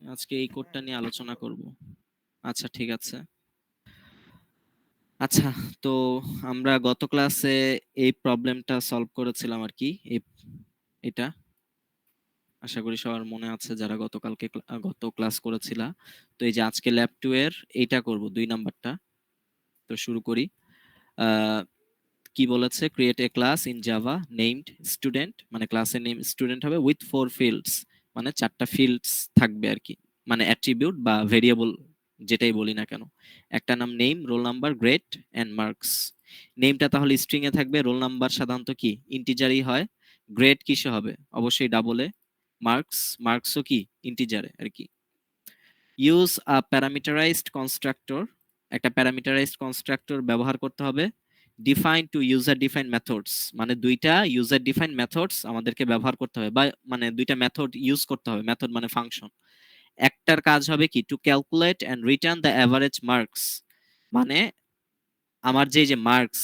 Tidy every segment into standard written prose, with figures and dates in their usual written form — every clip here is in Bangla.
আজকে এই কোডটা নিয়ে আলোচনা করব। আচ্ছা ঠিক আছে। আচ্ছা, তো আমরা গত ক্লাসে এই প্রবলেমটা সলভ করেছিলাম আর কি। এটা আশা করি সবার মনে আছে যারা গত ক্লাস করেছিলা। তো এই যে আজকে ল্যাব 2 এর এইটা করব 2 নাম্বারটা। তো শুরু করি। কি বলেছে, create a class in Java named student, মানে ক্লাসের নেম স্টুডেন্ট হবে উইথ 4 ফিল্ডস, মানে 4টা ফিল্ডস থাকবে আর কি, মানে অ্যাট্রিবিউট বা ভেরিয়েবল যেটাই বলি না কেন। একটা নাম name, roll number, grade and marks. নেমটা তাহলে স্ট্রিং এ থাকবে, রোল নাম্বার সাধারণত কি ইন্টিজারই হয়, গ্রেড কিসে হবে অবশ্যই ডাবলে, মার্কসও কি ইন্টিজারে আর কি। ইউজ আ প্যারামিটারাইজড কনস্ট্রাক্টর, একটা প্যারামিটারাইজড কনস্ট্রাক্টর ব্যবহার করতে হবে। Define two user define methods, মানে দুইটা ইউজার ডিফাইন মেথডস আমাদেরকে ব্যবহার করতে হবে, বা মানে দুইটা মেথড ইউজ করতে হবে। মেথড মানে ফাংশন। একটার কাজ হবে কি to calculate and return the average marks, মানে আমার যে মার্কস,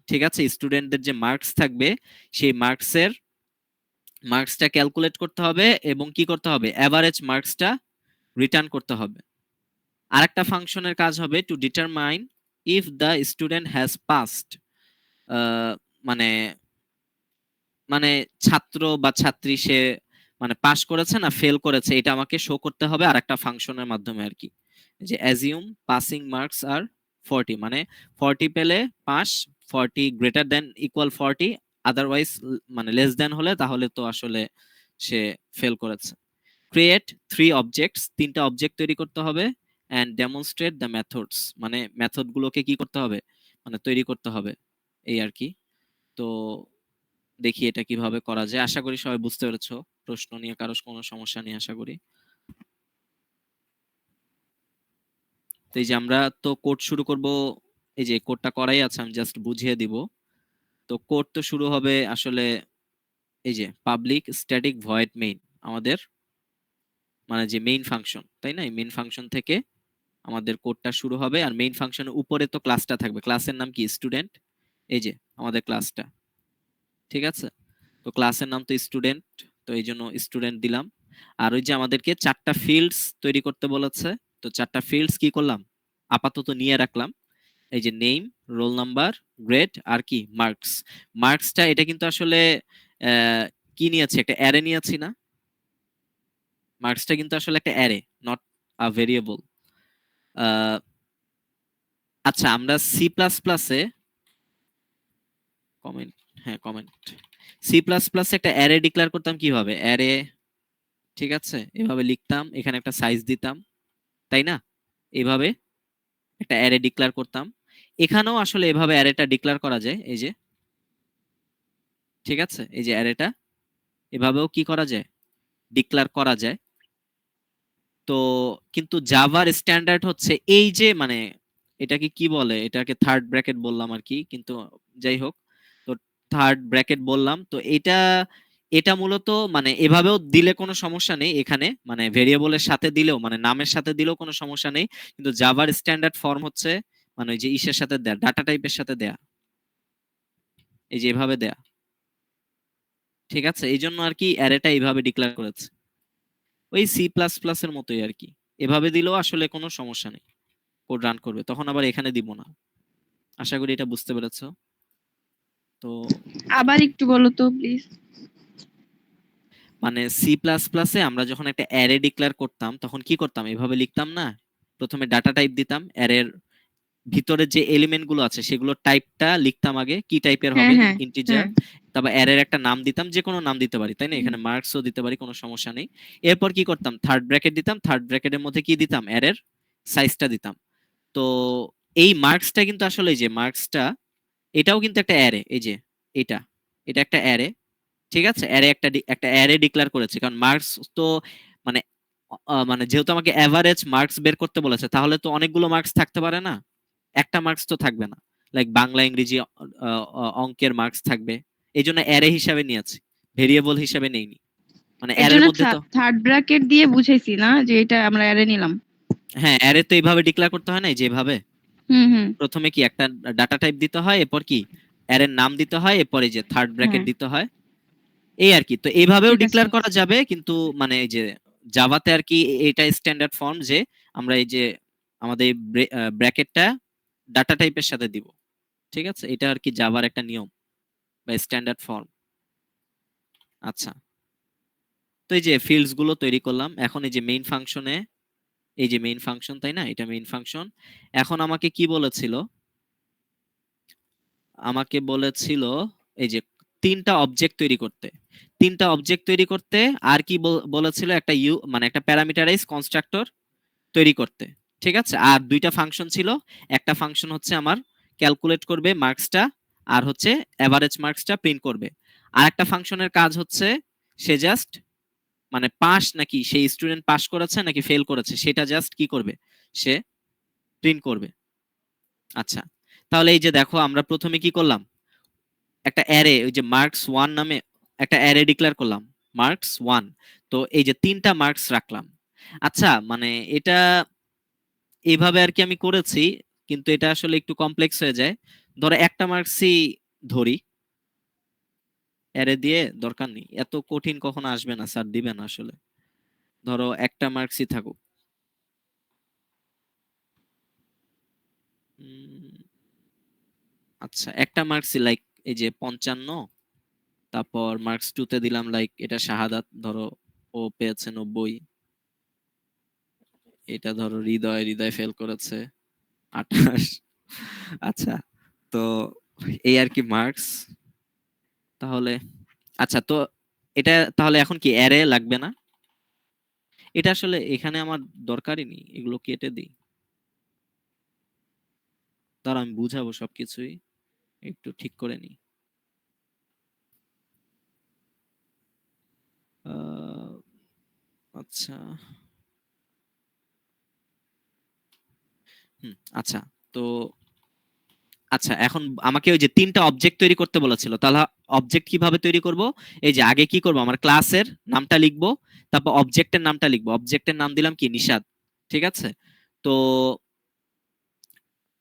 ঠিক আছে, স্টুডেন্টদের যে মার্কস থাকবে সেই মার্কসটা ক্যালকুলেট করতে হবে এবং কি করতে হবে, অ্যাভারেজ মার্কসটা রিটার্ন করতে হবে। আরেকটা ফাংশনের কাজ হবে to determine if the student has passed, মানে মানে ছাত্র বা ছাত্রী সে মানে পাস করেছে না ফেল করেছে, এটা আমাকে শো করতে হবে আরেকটা ফাংশনের মাধ্যমে আর কি। যে অ্যাজিউম পাসিং মার্কস আর 40, মানে 40 পেলে pass, 40 greater than equal 40, otherwise মানে লেস দেন হলে তাহলে তো আসলে সে ফেল করেছে। ক্রিয়েট 3 অবজেক্টস, 3টা অবজেক্ট তৈরি করতে হবে। এন্ড ডেমনস্ট্রেট দ্য মেথডস, মানে মেথড গুলোকে কি করতে হবে, মানে তৈরি করতে হবে, এই আর কি। তো দেখি এটা কিভাবে করা যায়। আশা করি সবাই বুঝতে পেরেছো। প্রশ্ন নিয়ে কারো কোনো সমস্যা নেই আশা করি। তো এই যে আমরা তো কোড শুরু করব, এই যে কোডটা করাই আছে, আমি জাস্ট বুঝিয়ে দিব। তো কোড তো শুরু হবে আসলে এই যে পাবলিক স্ট্যাটিক ভয়েড মেইন, আমাদের মানে যে মেইন ফাংশন, তাই না, এই মেইন ফাংশন থেকে আমাদের কোডটা শুরু হবে। আর মেইন ফাংশনের উপরে তো ক্লাসটা থাকবে, ক্লাসের নাম কি স্টুডেন্ট, এই যে আমাদের ক্লাসটা, ঠিক আছে। তো ক্লাসের নাম তো স্টুডেন্ট, তো এই জন্য স্টুডেন্ট দিলাম। আর ওই যে আমাদেরকে 4টা ফিল্ডস তৈরি করতে বলেছে, তো 4টা ফিল্ডস কি করলাম, আপাতত নিয়ে রাখলাম। এই যে নেম, রোল নাম্বার, গ্রেড আর কি মার্কস। মার্কসটা এটা কিন্তু আসলে কি নিয়েছি, একটা অ্যারে নিয়েছি না, মার্কসটা কিন্তু আসলে একটা অ্যারে, নট আ ভেরিয়েবল। আচ্ছা, আমরা সি প্লাস প্লাসে কমেন্ট, হ্যাঁ কমেন্ট, সি প্লাস প্লাসে একটা অ্যারে ডিক্লেয়ার করতাম কিভাবে, অ্যারে, ঠিক আছে, এভাবে লিখতাম, এখানে একটা সাইজ দিতাম, তাই না, এভাবে একটা অ্যারে ডিক্লেয়ার করতাম। এখানেও আসলে এভাবে অ্যারেটা ডিক্লেয়ার করা যায়, এই যে, ঠিক আছে, এই যে অ্যারেটা এভাবেও কি করা যায়, ডিক্লেয়ার করা যায়। তো কিন্তু জাভার স্ট্যান্ডার্ড হচ্ছে এই যে, মানে এটাকে কি বলে, এটাকে থার্ড ব্র্যাকেট বললাম আর কি, কিন্তু যাই হোক, তো থার্ড ব্র্যাকেট বললাম, তো এটা এটা মূলত মানে এভাবেও দিলে কোনো সমস্যা নেই এখানে, মানে ভেরিয়েবলের সাথে দিলেও, মানে নামের সাথে দিলেও কোনো সমস্যা নেই। কিন্তু জাভার স্ট্যান্ডার্ড ফর্ম হচ্ছে মানে ওই যে ইসের সাথে দেয়া, ডাটা টাইপের সাথে দেয়া, এই যে এভাবে দেয়া, ঠিক আছে, এই জন্য আর কি অ্যারেটা এইভাবে ডিক্লেয়ার করেছে, ওই সি প্লাস প্লাস এর মতোই আর কি। এভাবে দিলেও আসলে কোনো সমস্যা নেই, কোড রান করবে, তখন আবার এখানে দিব না। আশা করি এটা বুঝতে পেরেছো। তো আবার একটু বলো তো প্লিজ। মানে সি প্লাস প্লাসে আমরা যখন একটা অ্যারে ডিক্লেয়ার করতাম তখন কি করতাম, এভাবে লিখতাম না, প্রথমে ডাটা টাইপ দিতাম, অ্যারের ভিতরে যে এলিমেন্ট গুলো আছে সেগুলোর টাইপটা লিখতাম আগে, কি টাইপের হ্যাঁ হবে, হ্যাঁ ইন্টিজার, হ্যাঁ। তারপর অ্যারের একটা নাম দিতাম, যে কোনো নাম দিতে পারি, তাই না, হুম। এখানে মার্কসও দিতে পারি, কোনো সমস্যা নেই। এরপর কি করতাম, থার্ড ব্র্যাকেট দিতাম, থার্ড ব্র্যাকেটের মধ্যে কি দিতাম, অ্যারের সাইজটা দিতাম। তো এই মার্কসটা কিন্তু আসলে, এই যে মার্কসটা এটাও কিন্তু একটা অ্যারে, এই যে এটা এটা একটা অ্যারে, ঠিক আছে, অ্যারে একটা অ্যারে ডিক্লেয়ার করেছে, কারণ মার্কস তো মানে মানে যেহেতু আমাকে এভারেজ মার্কস বের করতে বলেছে, তাহলে তো অনেকগুলো মার্কস থাকতে পারে না, একটা মার্কস তো থাকবে না, লাইক বাংলা ইংরেজি অঙ্কের মার্কস থাকবে, এই জন্য অ্যারে হিসাবে নিয়েছি, ভেরিয়েবল হিসাবে নেইনি, মানে এর অ্যারের জন্য মধ্যে তো, থার্ড ব্র্যাকেট দিয়ে বুঝাইছি না যে এটা আমরা অ্যারে নিলাম। হ্যাঁ অ্যারে তো এইভাবে ডিক্লেয়ার করতে হয় না, যেভাবে হুম হুম। প্রথমে কি একটা ডাটা টাইপ দিতে হয়, এরপর কি অ্যারের নাম দিতে হয়, এরপরে যে থার্ড ব্র্যাকেট হ্যাঁ দিতে হয়, এই আর কি। তো এইভাবেও ঠিক আছে। ডিক্লেয়ার করা যাবে, কিন্তু মানে এই যে জাভাতে আর কি এটা স্ট্যান্ডার্ড ফর্ম যে আমরা এই যে আমাদের ব্র্যাকেটটা ডাটা টাইপের সাথে দিব, ঠিক আছে? এটা আর কি জাভার একটা নিয়ম বা স্ট্যান্ডার্ড ফর্ম। আচ্ছা, তো এই যে ফিল্ডস গুলো তৈরি করলাম। এখন এই যে মেইন ফাংশনে, এই যে মেইন ফাংশন, তাই না? এটা মেইন ফাংশন। এখন আমাকে কি বলেছিল? আমাকে বলেছিল এই যে তিনটা অবজেক্ট তৈরি করতে। তিনটা অবজেক্ট তৈরি করতে আর কি বলেছিল? একটা মানে একটা প্যারামিটারাইজ কনস্ট্রাক্টর তৈরি করতে, ঠিক আছে? আর দুইটা ফাংশন ছিল। একটা ফাংশন হচ্ছে আমার ক্যালকুলেট করবে মার্কসটা, আর হচ্ছে এভারেজ মার্কসটা প্রিন্ট করবে। আর একটা ফাংশনের কাজ হচ্ছে সে জাস্ট মানে পাস নাকি সেই স্টুডেন্ট পাস করেছে নাকি ফেল করেছে সেটা জাস্ট কি করবে? সে প্রিন্ট করবে। আচ্ছা, তাহলে এই যে দেখো আমরা প্রথমে কি করলাম? একটা অ্যারে, ওই যে মার্কস ওয়ান নামে একটা অ্যারে ডিক্লেয়ার করলাম, মার্কস ওয়ান। তো এই যে তিনটা মার্কস রাখলাম। আচ্ছা, মানে এটা এইভাবে আর কি আমি করেছি, কিন্তু এটা আসলে একটু কমপ্লেক্স হয়ে যায়। ধরো একটা মার্কসই ধরি, অ্যারে দিয়ে দরকার নেই, এত কঠিন কখনো আসবে না, স্যার দিবে না আসলে। ধরো একটা মার্কসই থাকুক। আচ্ছা, একটা মার্কসই লাইক এই যে 55। তারপর মার্কস টু তে দিলাম লাইক এটা শাহাদাত, ধরো ও পেয়েছে 90। এটা ধরো হৃদয়, হৃদয় ফেল করেছে 28। আচ্ছা, তো এই আর কি মার্কস। তাহলে আচ্ছা, তো এটা তাহলে এখন কি অ্যারে লাগবে না? এটা আসলে এখানে আমার দরকারই নেই, এগুলো কেটে দিই। তার আমি বুঝাবো সবকিছুই, একটু ঠিক করে নিই। আচ্ছা। আচ্ছা, তো আচ্ছা এখন আমাকে ওই যে তিনটা অবজেক্ট তৈরি করতে বলেছিল, তাহলে অবজেক্ট কিভাবে তৈরি করব? এই যে আগে কি করব, আমার ক্লাসের নামটা লিখবো, তারপর অবজেক্টের নামটা লিখবো। অবজেক্টের নাম দিলাম কি? নিশাদ, ঠিক আছে? তো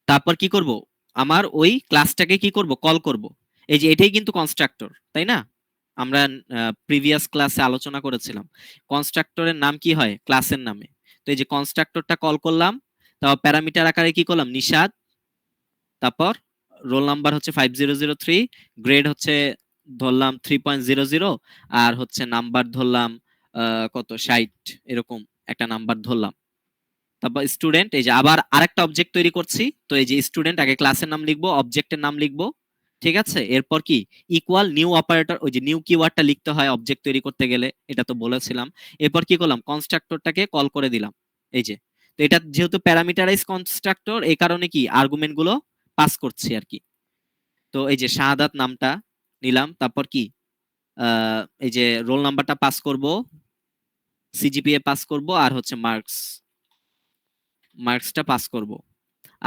তারপর কি করব? আমার ওই ক্লাসটাকে কি করব? কল করব। এই যে এটাই কিন্তু কনস্ট্রাক্টর, তাই না? আমরা প্রিভিয়াস ক্লাসে আলোচনা করেছিলাম কনস্ট্রাক্টরের নাম কি হয়? ক্লাসের নামে। তো এই যে কনস্ট্রাক্টরটা কল করলাম, তারপর প্যারামিটার আকারে কি করলাম? নিশাদ, তারপর রোল নাম্বার হচ্ছে 5003, গ্রেড হচ্ছে ধরলাম 3.00, আর হচ্ছে নাম্বার ধরলাম কত 60, এরকম একটা নাম্বার ধরলাম। তারপর স্টুডেন্ট, এই যে আবার আরেকটা অবজেক্ট তৈরি করছি। তো এই যে স্টুডেন্ট, আগে ক্লাসের নাম লিখবো, অবজেক্টের নাম লিখবো, ঠিক আছে? এরপর কি ইকুয়াল নিউ অপারেটর, ওই যে নিউ কিওয়ার্ডটা লিখতে হয় অবজেক্ট তৈরি করতে গেলে, এটা তো বলেছিলাম। এরপর কি করলাম? কনস্ট্রাক্টরটাকে কল করে দিলাম। এই যে, তো এটা যেহেতু প্যারামিটারাইজ কনস্ট্রাক্টর, এই কারণে কি আর্গুমেন্ট গুলো পাস করছি আর কি। তো এই যে শাহাদাত নামটা নিলাম, তারপর কি এই যে রোল নাম্বারটা পাস করব, সিজিপিএ পাস করব, আর হচ্ছে মার্কসটা পাস করব।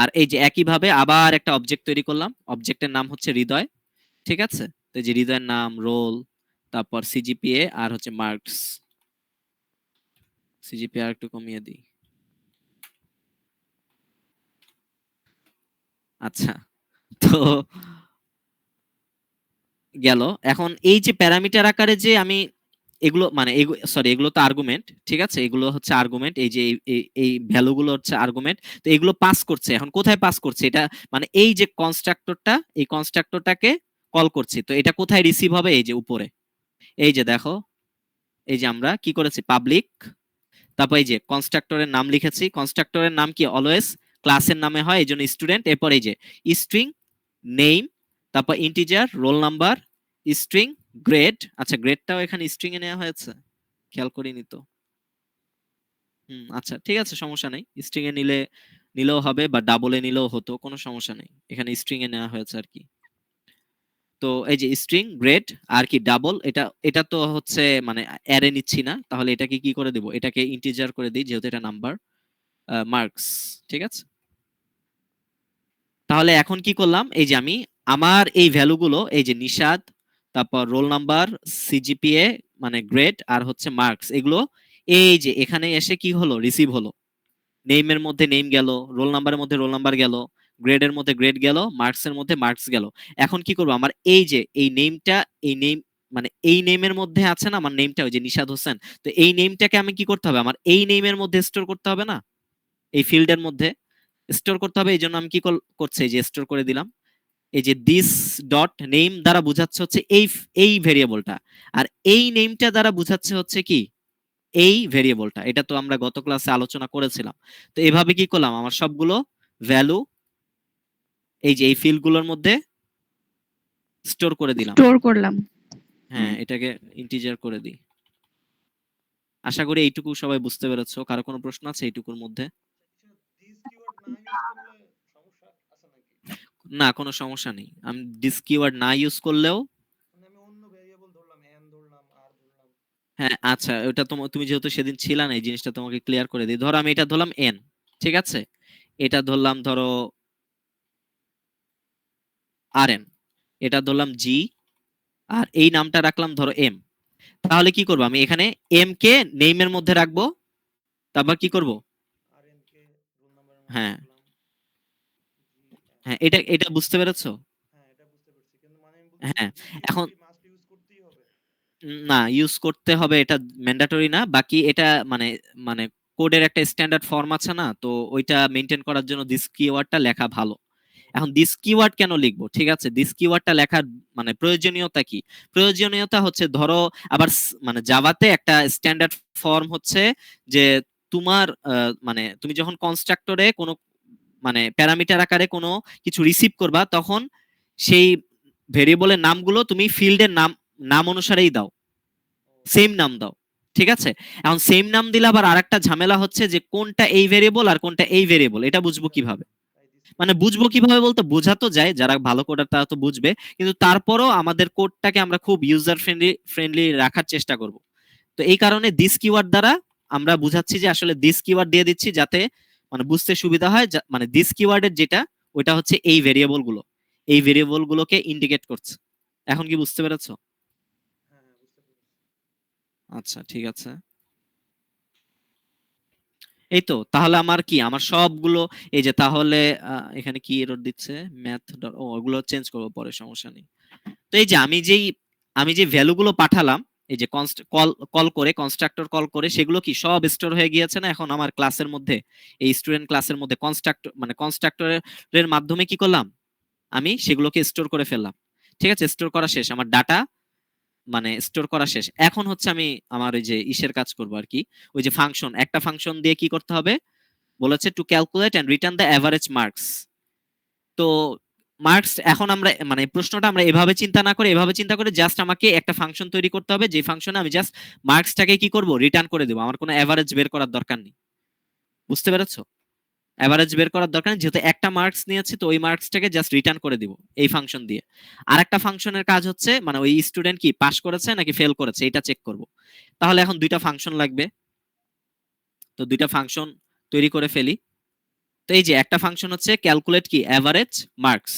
আর এই যে একইভাবে আবার একটা অবজেক্ট তৈরি করলাম, অবজেক্টের নাম হচ্ছে হৃদয়, ঠিক আছে? তো এই যে হৃদয়ের নাম, রোল, তারপর সিজিপিএ, আর হচ্ছে মার্কস। সিজিপিএ আর একটু কমিয়ে দিই। আচ্ছা, তো গেল। এখন এই যে প্যারামিটার আকারে যে আমি এগুলো মানে সরি, এগুলো তো আর্গুমেন্ট, ঠিক আছে? এগুলো হচ্ছে আর্গুমেন্ট, এই যে এই ভ্যালুগুলো হচ্ছে আর্গুমেন্ট। তো এগুলো পাস করছে, এখন কোথায় পাস করছে? এটা মানে এই যে কনস্ট্রাক্টরটা, এই কনস্ট্রাক্টরটাকে কল করছি। তো এটা কোথায় রিসিভ হবে? এই যে উপরে, এই যে দেখো, এই যে আমরা কি করেছি? পাবলিক, তারপর এই যে কনস্ট্রাক্টরের নাম লিখেছি। কনস্ট্রাক্টরের নাম কি অলওয়েজ ক্লাসের নামে হয়, এই জন্য স্টুডেন্ট। এরপর এই যে স্ট্রিং নেম, তারপর integer, roll number, string grade. আচ্ছা, গ্রেডটাও এখানে স্ট্রিং এ নেওয়া হয়েছে, খেয়াল করিনি তো। আচ্ছা, ঠিক আছে, সমস্যা নেই। স্ট্রিং এ নিলেও হবে, বা ডাবল এ নিলেও হতো, কোনো সমস্যা নেই। এখানে স্ট্রিং এ নেওয়া হয়েছে আর কি। তো এই যে স্ট্রিং গ্রেড আর কি ডাবল, এটা এটা তো হচ্ছে মানে অ্যারে নিচ্ছি না, তাহলে এটাকে কি করে দেব? এটাকে ইন্টিজার করে দিই, যেহেতু এটা নাম্বার। মার্কস, ঠিক আছে? তাহলে এখন কি করলাম? এই যে আমি আমার এই ভ্যালুগুলো, এই যে নিশাদ, তারপর রোল নাম্বার, সিজিপিএ মানে গ্রেড, আর হচ্ছে মার্কস, এগুলো এই যে এখানে এসে কি হলো? রিসিভ হলো। নেইমের মধ্যে নেম গেল, রোল নাম্বারের মধ্যে রোল নাম্বার গেল, গ্রেডের মধ্যে গ্রেড গেল, মার্কস এর মধ্যে মার্কস গেল। এখন কি করবো? আমার এই যে এই নেমটা, এই নেম মানে এই নেমের মধ্যে আছে না আমার নেমটা, ওই যে নিশাদ হোসেন, তো এই নেমটাকে আমি কি করতে হবে, আমার এই নেমের মধ্যে স্টোর করতে হবে না, এই ফিল্ডের মধ্যে স্টোর করতে হবে। এই জন্য আমি কি করছি, এই যে স্টোর করে দিলাম। এই যে দিস ডট নেম দ্বারা বোঝাচ্ছে হচ্ছে এই ভেরিয়েবলটা, আর এই নেমটা দ্বারা বোঝাচ্ছে হচ্ছে কি এই ভেরিয়েবলটা। এটা তো আমরা গত ক্লাসে আলোচনা করেছিলাম। তো এভাবে কি করলাম, আমার সবগুলো ভ্যালু এই যে এই ফিল্ডগুলোর মধ্যে স্টোর করে দিলাম। স্টোর করলাম। হ্যাঁ, এটাকে ইন্টিজার করে দিই। আশা করি এইটুকু সবাই বুঝতে পেরেছো। কারো কোনো প্রশ্ন আছে এইটুকুর মধ্যে? না, কোনো সমস্যা নেই। আমি দিস কিওয়ার্ড না ইউজ করলেও, হ্যাঁ আচ্ছা, ওটা তুমি যেহেতু সেদিন ছিলা না, এই জিনিসটা তোমাকে ক্লিয়ার করে দিই। ধরো আমি এটা ধরলাম এন, ঠিক আছে, এটা ধরলাম ধরো আর এন, এটা ধরলাম জি, আর এই নামটা রাখলাম ধরো এম। তাহলে কি করবো, আমি এখানে এম কে নেইমের মধ্যে রাখবো, তারপর কি করব, হ্যাঁ হ্যাঁ, এটা এটা বুঝতে পেরেছো? হ্যাঁ, এখন না, ইউজ করতে হবে এটা ম্যান্ডেটরি না, বাকি এটা মানে মানে কোডের একটা স্ট্যান্ডার্ড ফর্ম আছে না, তো ওইটা মেনটেন করার জন্য দিস কিওয়ার্ডটা লেখা ভালো। এখন দিস কিওয়ার্ড কেন লিখবো, ঠিক আছে, দিস কিওয়ার্ডটা লেখার মানে প্রয়োজনীয়তা কি? প্রয়োজনীয়তা হচ্ছে ধরো আবার মানে জাভাতে একটা স্ট্যান্ডার্ড ফর্ম হচ্ছে যে তোমার মানে তুমি যখন কনস্ট্রাক্টরে কোনো মানে প্যারামিটার আকারে কোনো কিছু রিসিভ করবা, তখন সেই ভেরিয়েবলের নামগুলো তুমি ফিল্ডের নাম নাম অনুসারেই দাও, সেম নাম দাও, ঠিক আছে। এখন সেম নাম দিলে আবার আরেকটা ঝামেলা হচ্ছে যে কোনটা এই ভেরিয়েবল আর কোনটা এই ভেরিয়েবল, এটা বুঝবো কিভাবে? মানে বুঝবো কিভাবে বলতে, বোঝা তো যায়, যারা ভালো কোডার তারা তো বুঝবে, কিন্তু তারপরও আমাদের কোডটাকে আমরা খুব ইউজার ফ্রেন্ডলি রাখার চেষ্টা করব। তো এই কারণে দিস কিওয়ার্ড দ্বারা আমরা বুঝাচ্ছি যে আসলে দিস কিওয়ার্ড দিয়ে দিচ্ছি যাতে মানে বুঝতে সুবিধা হয়। মানে দিস কিওয়ার্ডের যেটা, ওইটা হচ্ছে এই ভেরিয়েবল গুলো, এই ভেরিয়েবল গুলোকে ইন্ডিকেট করছে। এখন কি বুঝতে পেরেছো? আচ্ছা, ঠিক আছে। এই তো, তাহলে আমার কি, আমার সবগুলো এই যে তাহলে এখানে কি এরর দিচ্ছে, ম্যাথ ও ওগুলো চেঞ্জ করবো পরে, সমস্যা নেই। তো এই যে আমি যে ভ্যালু গুলো পাঠালাম, এই যে কল কল করে কনস্ট্রাক্টর কল করে, সেগুলো কি সব স্টোর হয়ে গিয়েছে না এখন আমার ক্লাসের মধ্যে, এই স্টুডেন্ট ক্লাসের মধ্যে কনস্ট্রাক্টর মানে কনস্ট্রাক্টরের মাধ্যমে কি করলাম, আমি সেগুলোকে স্টোর করে ফেললাম। ঠিক আছে, স্টোর করা শেষ, আমার ডাটা মানে স্টোর করা শেষ। এখন হচ্ছে আমি আমার ওই যে ইসের কাজ করব আর কি, ওই যে ফাংশন, একটা ফাংশন দিয়ে কি করতে হবে বলেছে, to calculate and return the average marks. তো মার্কস এখন আমরা মানে প্রশ্নটা আমরা এভাবে চিন্তা না করে, এভাবে চিন্তা করে জাস্ট আমাকে একটা ফাংশন তৈরি করতে হবে, যে ফাংশনে আমি জাস্ট মার্কসটাকে কি করব, রিটার্ন করে দেবো, আমার কোনো এভারেজ বের করার দরকার নেই। বুঝতে পেরেছো? এভারেজ বের করার দরকার নেই, যেহেতু একটা মার্কস নিয়েছি, তো ওই মার্কসটাকে জাস্ট রিটার্ন করে দিব এই ফাংশন দিয়ে। আর একটা ফাংশনের কাজ হচ্ছে মানে ওই স্টুডেন্ট কি পাস করেছে নাকি ফেল করেছে এটা চেক করব। তাহলে এখন দুইটা ফাংশন লাগবে, তো দুইটা ফাংশন তৈরি করে ফেলি। তো এই যে একটা ফাংশন হচ্ছে ক্যালকুলেট কি এভারেজ মার্কস।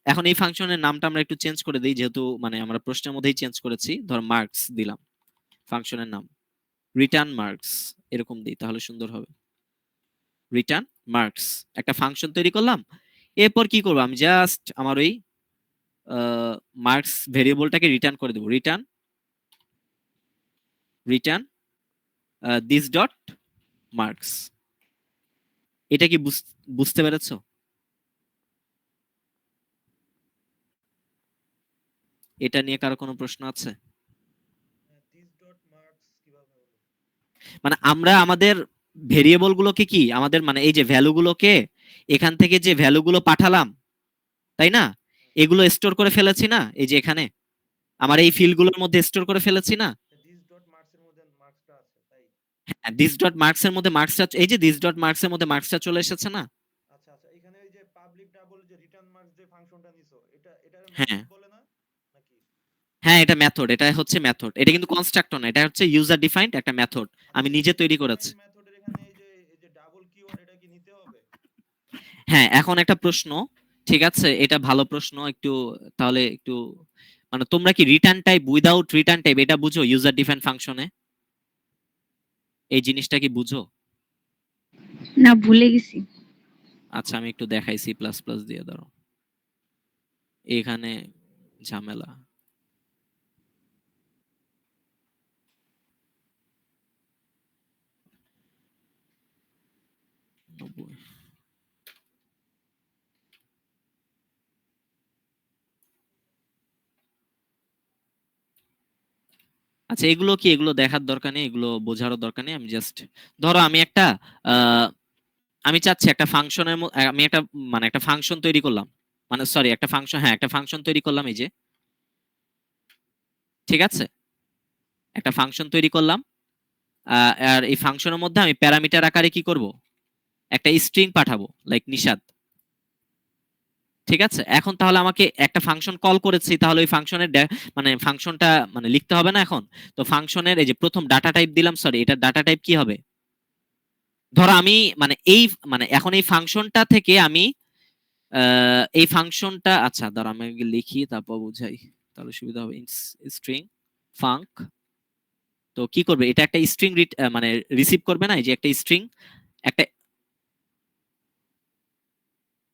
এখন এই ফাংশনের নামটা আমরা একটু চেঞ্জ করে দিই, যেহেতু মানে আমরা প্রশ্নের মধ্যেই চেঞ্জ করেছি, ধর মার্কস দিলাম ফাংশনের নাম, রিটার্ন মার্কস এরকম দিই তাহলে সুন্দর হবে। রিটার্ন মার্কস একটা ফাংশন তৈরি করলাম। এরপর কি করবো, আমি জাস্ট আমার ওই মার্কস ভেরিয়েবলটাকে রিটার্ন করে দেবো, return return this dot marks. এটা কি বুঝতে পেরেছো? এটা নিয়ে কারো কোনো প্রশ্ন আছে? মানে আমরা আমাদের ভেরিয়েবল গুলোকে কি আমাদের মানে এই যে ভ্যালু গুলোকে এখান থেকে যে ভ্যালু গুলো পাঠালাম, তাই না, এগুলো স্টোর করে ফেলেছি না, এই যে এখানে আমার এই ফিল্ড গুলোর মধ্যে স্টোর করে ফেলেছি না। হ্যাঁ, দিস ডট মার্কস এর মধ্যে মার্কসটা, এই যে দিস ডট মার্কস এর মধ্যে মার্কসটা চলে এসেছে না। হ্যাঁ হ্যাঁ, এটা মেথড, এটা হচ্ছে মেথড, এটা কিন্তু কনস্ট্রাক্টর না, এটা হচ্ছে ইউজার ডিফাইন্ড একটা মেথড, আমি নিজে তৈরি করেছি। হ্যাঁ, এখন একটা প্রশ্ন, ঠিক আছে, এটা ভালো প্রশ্ন একটু, তাহলে একটু মানে তোমরা কি return type without return type এটা বুঝো ইউজার ডিফাইন্ড ফাংশনে? এই জিনিসটা কি বুঝো? না, ভুলে গেছি। আচ্ছা, আমি একটু দেখাই সি প্লাস প্লাস দিয়ে, দাঁড়াও, এখানে ঝামেলা। আচ্ছা, এগুলো কি, এগুলো দেখার দরকার নেই, এগুলো বোঝারও দরকার নেই। আমি জাস্ট ধরো আমি একটা আমি চাচ্ছি একটা ফাংশনের আমি একটা মানে একটা ফাংশন তৈরি করলাম, মানে সরি একটা ফাংশন, হ্যাঁ একটা ফাংশন তৈরি করলাম, এই যে ঠিক আছে, একটা ফাংশন তৈরি করলাম। আর এই ফাংশনের মধ্যে আমি প্যারামিটার আকারে কি করব, একটা স্ট্রিং পাঠাবো, লাইক নিশাদ। ঠিক আছে, এখন তাহলে আমাকে একটা ফাংশন কল করেছি, তাহলে ওই ফাংশনের মানে ফাংশনটা মানে লিখতে হবে না এখন? তো ফাংশনের এই যে প্রথম ডাটা টাইপ দিলাম, সরি এটা ডাটা টাইপ কি হবে, ধরো আমি মানে এই মানে এখন এই ফাংশনটা থেকে আমি এই ফাংশনটা, আচ্ছা ধরো আমি আগে লিখি তারপর বুঝাই, তাহলে সুবিধা হবে। স্ট্রিং ফাঙ্ক, তো কি করবে, এটা একটা স্ট্রিং মানে রিসিভ করবে না, এই যে একটা স্ট্রিং, একটা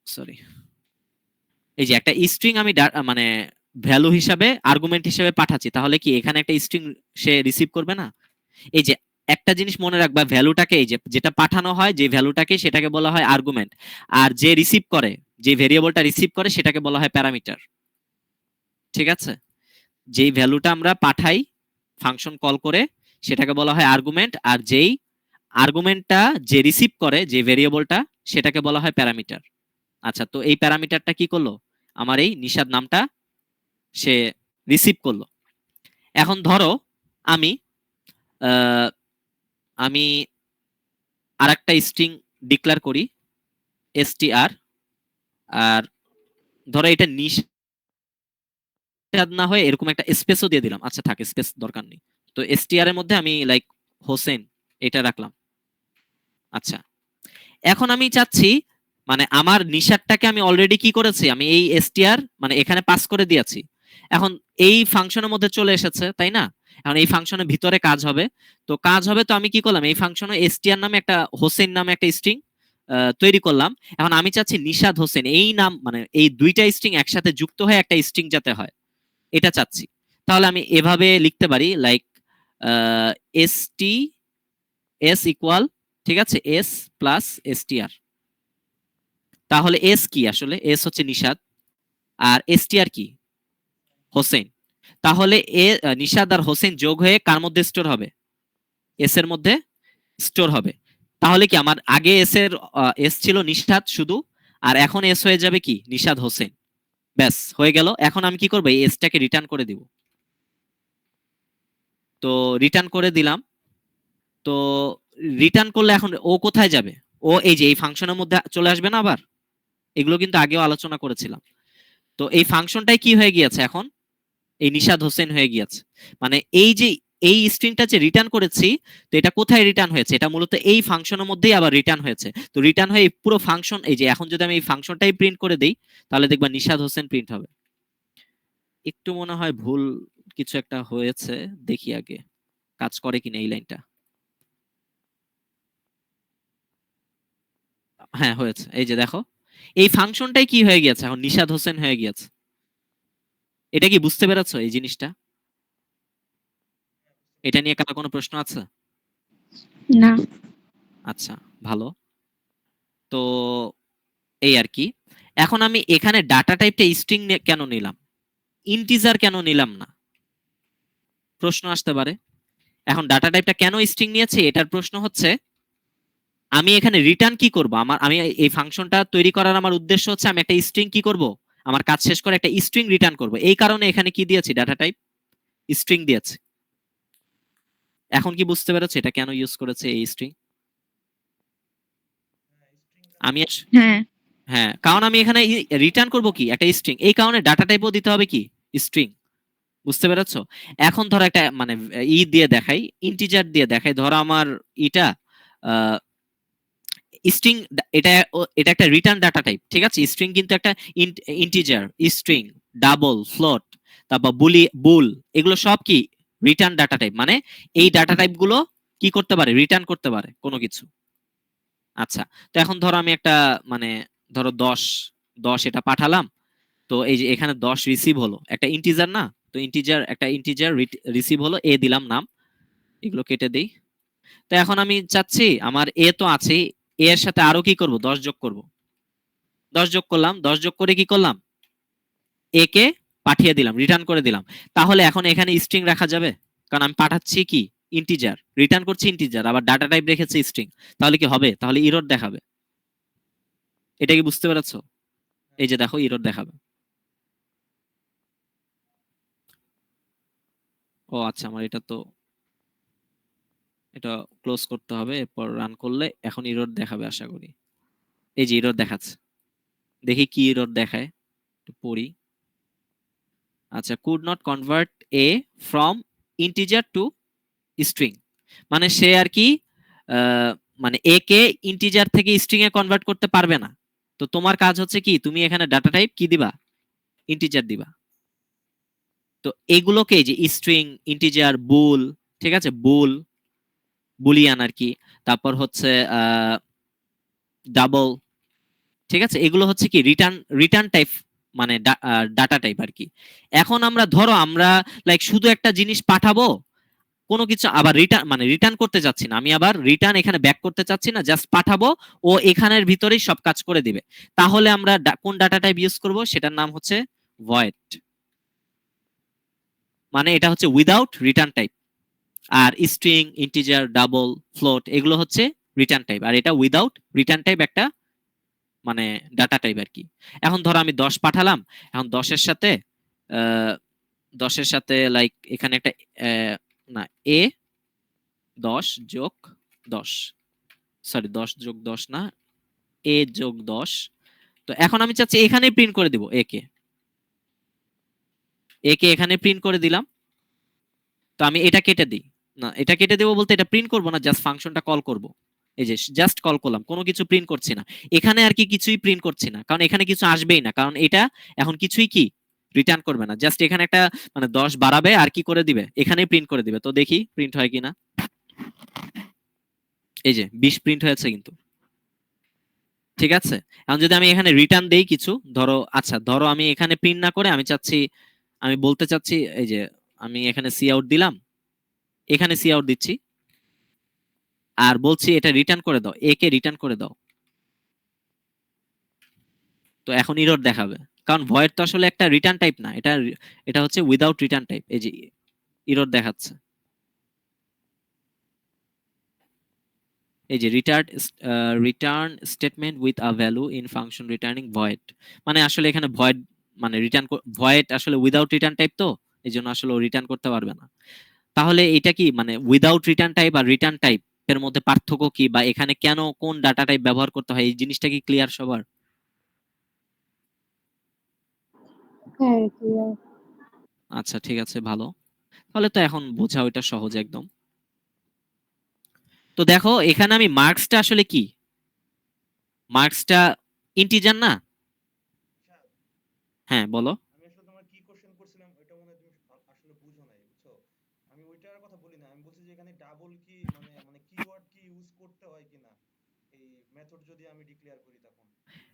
সরি এই যে একটা স্ট্রিং আমি মানে ভ্যালু হিসাবে আর্গুমেন্ট হিসাবে পাঠাচ্ছি, তাহলে কি এখানে একটা স্ট্রিং সে রিসিভ করবে না? এই যে একটা জিনিস মনে রাখবা, ভ্যালুটাকে এই যে যেটা পাঠানো হয় যে ভ্যালুটাকে, সেটাকে বলা হয় আর্গুমেন্ট, আর যে রিসিভ করে, যে ভেরিয়েবলটা রিসিভ করে সেটাকে বলা হয় প্যারামিটার। ঠিক আছে, যেই ভ্যালুটা আমরা পাঠাই ফাংশন কল করে সেটাকে বলা হয় আর্গুমেন্ট, আর যেই আর্গুমেন্টটা যে রিসিভ করে যে ভেরিয়েবলটা, সেটাকে বলা হয় প্যারামিটার। আচ্ছা, তো এই প্যারামিটারটা কি করলো, আমার এই নিশাদ নামটা সে রিসিভ করলো। এখন ধরো আমি আমি আরেকটা স্ট্রিং ডিক্লেয়ার করি str, আর ধরো এটা নিশাদ না হয়ে এরকম একটা স্পেসও দিয়ে দিলাম, আচ্ছা থাক স্পেস দরকার নেই। তো str এর মধ্যে আমি লাইক হোসেন এটা রাখলাম। আচ্ছা, এখন আমি চাচ্ছি মানে আমার নিশাদটাকে আমি অলরেডি কি করেছি, আমি এই str মানে এখানে পাস করে দিয়েছি, এখন এই ফাংশনের মধ্যে চলে এসেছে, তাই না? এখন এই ফাংশনের ভিতরে কাজ হবে, তো কাজ হবে, তো আমি কি করলাম, এই ফাংশনে str নামে একটা হোসেন নামে একটা স্ট্রিং তৈরি করলাম। এখন আমি চাচ্ছি নিশাদ হোসেন এই নাম মানে এই দুইটা স্ট্রিং একসাথে যুক্ত হয়ে একটা স্ট্রিং যাতে হয়, এটা চাচ্ছি। তাহলে আমি এভাবে লিখতে পারি, like S T S equal, ঠিক আছে, এস প্লাস str। তাহলে এস কি, আসলে এস হচ্ছে নিশাদ, আর str কি, হোসেন। তাহলে নিশাদ আর হোসেন যোগ হয়ে কার মধ্যে স্টোর হবে, এস এর মধ্যে স্টোর হবে। তাহলে কি আমার আগে এস এর এস ছিল নিশাদ শুধু, আর এখন এস হয়ে যাবে কি নিশাদ হোসেন, ব্যাস হয়ে গেল। এখন আমি কি করবো, এই এসটাকে রিটার্ন করে দিব। তো রিটার্ন করে দিলাম। তো রিটার্ন করলে এখন ও কোথায় যাবে, ও এই যে এই ফাংশনের মধ্যে চলে আসবে না আবার, এগুলো কিন্তু আগেও আলোচনা করেছিলাম। তো এই ফাংশনটাই কি হয়ে গিয়েছে এখন, এই নিশাদ হোসেন হয়ে গিয়েছে। মানে এই যে এই স্ট্রিংটা যে রিটার্ন করেছি, তো এটা কোথায় রিটার্ন হয়েছে, এটা মূলত এই ফাংশনের মধ্যেই আবার রিটার্ন হয়েছে। তো রিটার্ন হয়ে পুরো ফাংশন, এই যে এখন যদি আমি এই ফাংশনটাই প্রিন্ট করে দেই, তাহলে দেখবা নিশাদ হোসেন প্রিন্ট হবে। একটু মনে হয় ভুল কিছু একটা হয়েছে, দেখি আগে কাজ করে কিনা এই লাইনটা। হ্যাঁ হয়েছে, এই যে দেখো এই ফাংশনটাই কি হয়ে গিয়েছে, এখন নিশাদ হোসেন হয়ে গিয়েছে। এটা কি বুঝতে পেরেছো এই জিনিসটা? এটা নিয়ে কারো কোনো প্রশ্ন আছে? না। আচ্ছা, ভালো। তো এই আর কি। এখন আমি এখানে ডাটা টাইপটা স্ট্রিং কেন নিলাম, ইন্টিজার কেন নিলাম না, প্রশ্ন আসতে পারে। এখন ডাটা টাইপটা কেন স্ট্রিং নিয়েছি, এটার প্রশ্ন হচ্ছে আমি এখানে রিটার্ন কি করব, আমি এই ফাংশনটা তৈরি করার আমার উদ্দেশ্য হচ্ছে আমি একটা স্ট্রিং কি করব, আমার কাজ শেষ করে একটা স্ট্রিং রিটার্ন করব, এই কারণে এখানে কি দিয়েছি, ডাটা টাইপ স্ট্রিং দিয়েছি। এখন কি বুঝতে পেরেছো এটা কেন ইউজ করেছে এই স্ট্রিং? আমি হ্যাঁ। হ্যাঁ, কারণ আমি এখানে রিটার্ন করব কি একটা স্ট্রিং, এই কারণে ডাটা টাইপও দিতে হবে কি স্ট্রিং। বুঝতে পেরেছো? এখন ধরো একটা মানে দিয়ে দেখাই, ইন্টিজার দিয়ে দেখাই, ধরো আমার এটা স্ট্রিং, এটা এটা একটা রিটার্ন ডাটা টাইপ, ঠিক আছে, স্ট্রিং কিন্তু একটা ইন্টিজার, স্ট্রিং, ডাবল, ফ্লোট, তারপর বুল, এগুলো সব কি রিটার্ন ডাটা টাইপ, মানে এই ডাটা টাইপ গুলো কি করতে পারে, রিটার্ন করতে পারে কোনো কিছু। আচ্ছা, তো এখন ধরো আমি একটা মানে ধরো 10 10 এটা পাঠালাম, তো এই যে এখানে 10 রিসিভ হলো, একটা ইন্টিজার না, তো একটা ইন্টিজার রিসিভ হলো, এ দিলাম নাম, এগুলো কেটে দেই। তো এখন আমি চাচ্ছি আমার এ তো আছে, এ এর সাথে আরো কি করব 10 যোগ করব, 10 যোগ করলাম, 10 যোগ করে কি করলাম, এ কে পাঠিয়ে দিলাম, রিটার্ন করে দিলাম। তাহলে এখন এখানে স্ট্রিং রাখা যাবে? কারণ আমি পাঠাচ্ছি কি ইন্টিজার, রিটার্ন করছি ইন্টিজার, আবার ডাটা টাইপ রেখেছি স্ট্রিং। তাহলে কি হবে? তাহলে এরর দেখাবে। এটা কি বুঝতে পেরেছো? এই যে দেখো এরর দেখাবে। ও আচ্ছা, আমার এটা ক্লোজ করতে হবে, এরপর রান করলে এখন এরর দেখাবে আশা করি। এই যে এরর দেখাচ্ছে, দেখি কি এরর দেখায়, একটু পড়ি। আচ্ছা, could not convert A from integer two string, মানে সে আর কি মানে এ কে ইন্টিজার থেকে স্ট্রিং এ কনভার্ট করতে পারবে না। তো তোমার কাজ হচ্ছে কি, তুমি এখানে ডাটা টাইপ কি দিবা, ইন্টিজার দিবা। তো এগুলোকে যে স্ট্রিং, ইন্টিজার, বুল, ঠিক আছে, বুলিয়ান আর কি, তারপর হচ্ছে ডাবল, ঠিক আছে, এগুলো হচ্ছে কি রিটার্ন রিটার্ন টাইপ, মানে ডাটা টাইপ আর কি। এখন আমরা ধরো আমরা লাইক শুধু একটা জিনিস পাঠাবো, কোনো কিছু আবার রিটার্ন মানে রিটার্ন করতে চাচ্ছি না, আমি আবার রিটার্ন এখানে ব্যাক করতে চাচ্ছি না, জাস্ট পাঠাবো, ও এখানের ভিতরেই সব কাজ করে দিবে। তাহলে আমরা কোন ডাটা টাইপ ইউজ করব, সেটার নাম হচ্ছে ভয়েড, মানে এটা হচ্ছে উইদাউট রিটার্ন টাইপ। আর স্ট্রিং, ইন্টিজার, ডাবল, ফ্লোট এগুলো হচ্ছে রিটার্ন টাইপ, আর এটা উইদাউট রিটার্ন টাইপ একটা মানে ডাটা টাইপ আর কি। এখন ধরো আমি 10 পাঠালাম, এখন 10 এর সাথে লাইক এখানে একটা না, এ 10 যোগ 10, সরি 10 যোগ 10 না, এ যোগ 10। তো এখন আমি চাচ্ছি এখানে প্রিন্ট করে দিব, এ কে এখানে প্রিন্ট করে দিলাম। তো আমি এটা কেটে দিই, না এটা কেটে দেবো বলতে এটা প্রিন্ট করব না, জাস্ট ফাংশনটা কল করব। এই যে জাস্ট কল করলাম, কোনো কিছু প্রিন্ট করছি না এখানে আর কি, কিছুই প্রিন্ট করছি না, কারণ এখানে কিছু আসবেই না, কারণ এটা এখন কিছুই কি রিটার্ন করবে না, জাস্ট এখানে একটা মানে 10 বাড়াবে আর কি করে দিবে, এখানেই প্রিন্ট করে দিবে। তো দেখি প্রিন্ট হয় কিনা। এই যে 20 প্রিন্ট হয়েছে কিন্তু, ঠিক আছে। এখন যদি আমি এখানে রিটার্ন দেই কিছু, ধরো আচ্ছা ধরো আমি এখানে প্রিন্ট না করে আমি চাচ্ছি, আমি বলতে চাচ্ছি এই যে আমি এখানে সি আউট দিলাম, এখানে সি আউট দিচ্ছি, আর বলছি এটা রিটার্ন করে দাও, এ কে রিটার্ন করে দাও। তো এখন এরর দেখাবে, কারণ ভয়েড তো আসলে একটা রিটার্ন টাইপ না, এটা এটা হচ্ছে উইদাউট রিটার্ন টাইপ। এই যে এরর দেখাচ্ছে, এই যে return statement with a value in function returning void, মানে আসলে এখানে ভয়েড মানে রিটার্ন, ভয়েড আসলে উইদাউট রিটার্ন টাইপ, তো এই জন্য আসলে রিটার্ন করতে পারবে না। তাহলে এটা কি মানে উইদাউট রিটার্ন টাইপ আর রিটার্ন টাইপ এর মধ্যে পার্থক্য কি, বা এখানে কেন কোন ডাটা টাইপ ব্যবহার করতে হয়, এই জিনিসটা কি ক্লিয়ার সবার? হ্যাঁ, ক্লিয়ার। আচ্ছা ঠিক আছে, ভালো। তাহলে তো এখন বোঝা ওইটা সহজ একদম। তো দেখো এখানে আমি মার্কসটা আসলে কি, মার্কসটা ইন্টিজার না? হ্যাঁ বলো। আমি আসলে তোমার কি কোশ্চেন করছিলাম ওইটা মনে হয় তুমি আসলে বুঝো নাই, বুঝছো? আমি ওইটার কথা বলি না, আমি বলছি যে এখানে ডাবল কি মানে মানে কিওয়ার্ড কি ইউজ করতে হয় কিনা এই মেথড যদি আমি ডিক্লেয়ার করি তখন।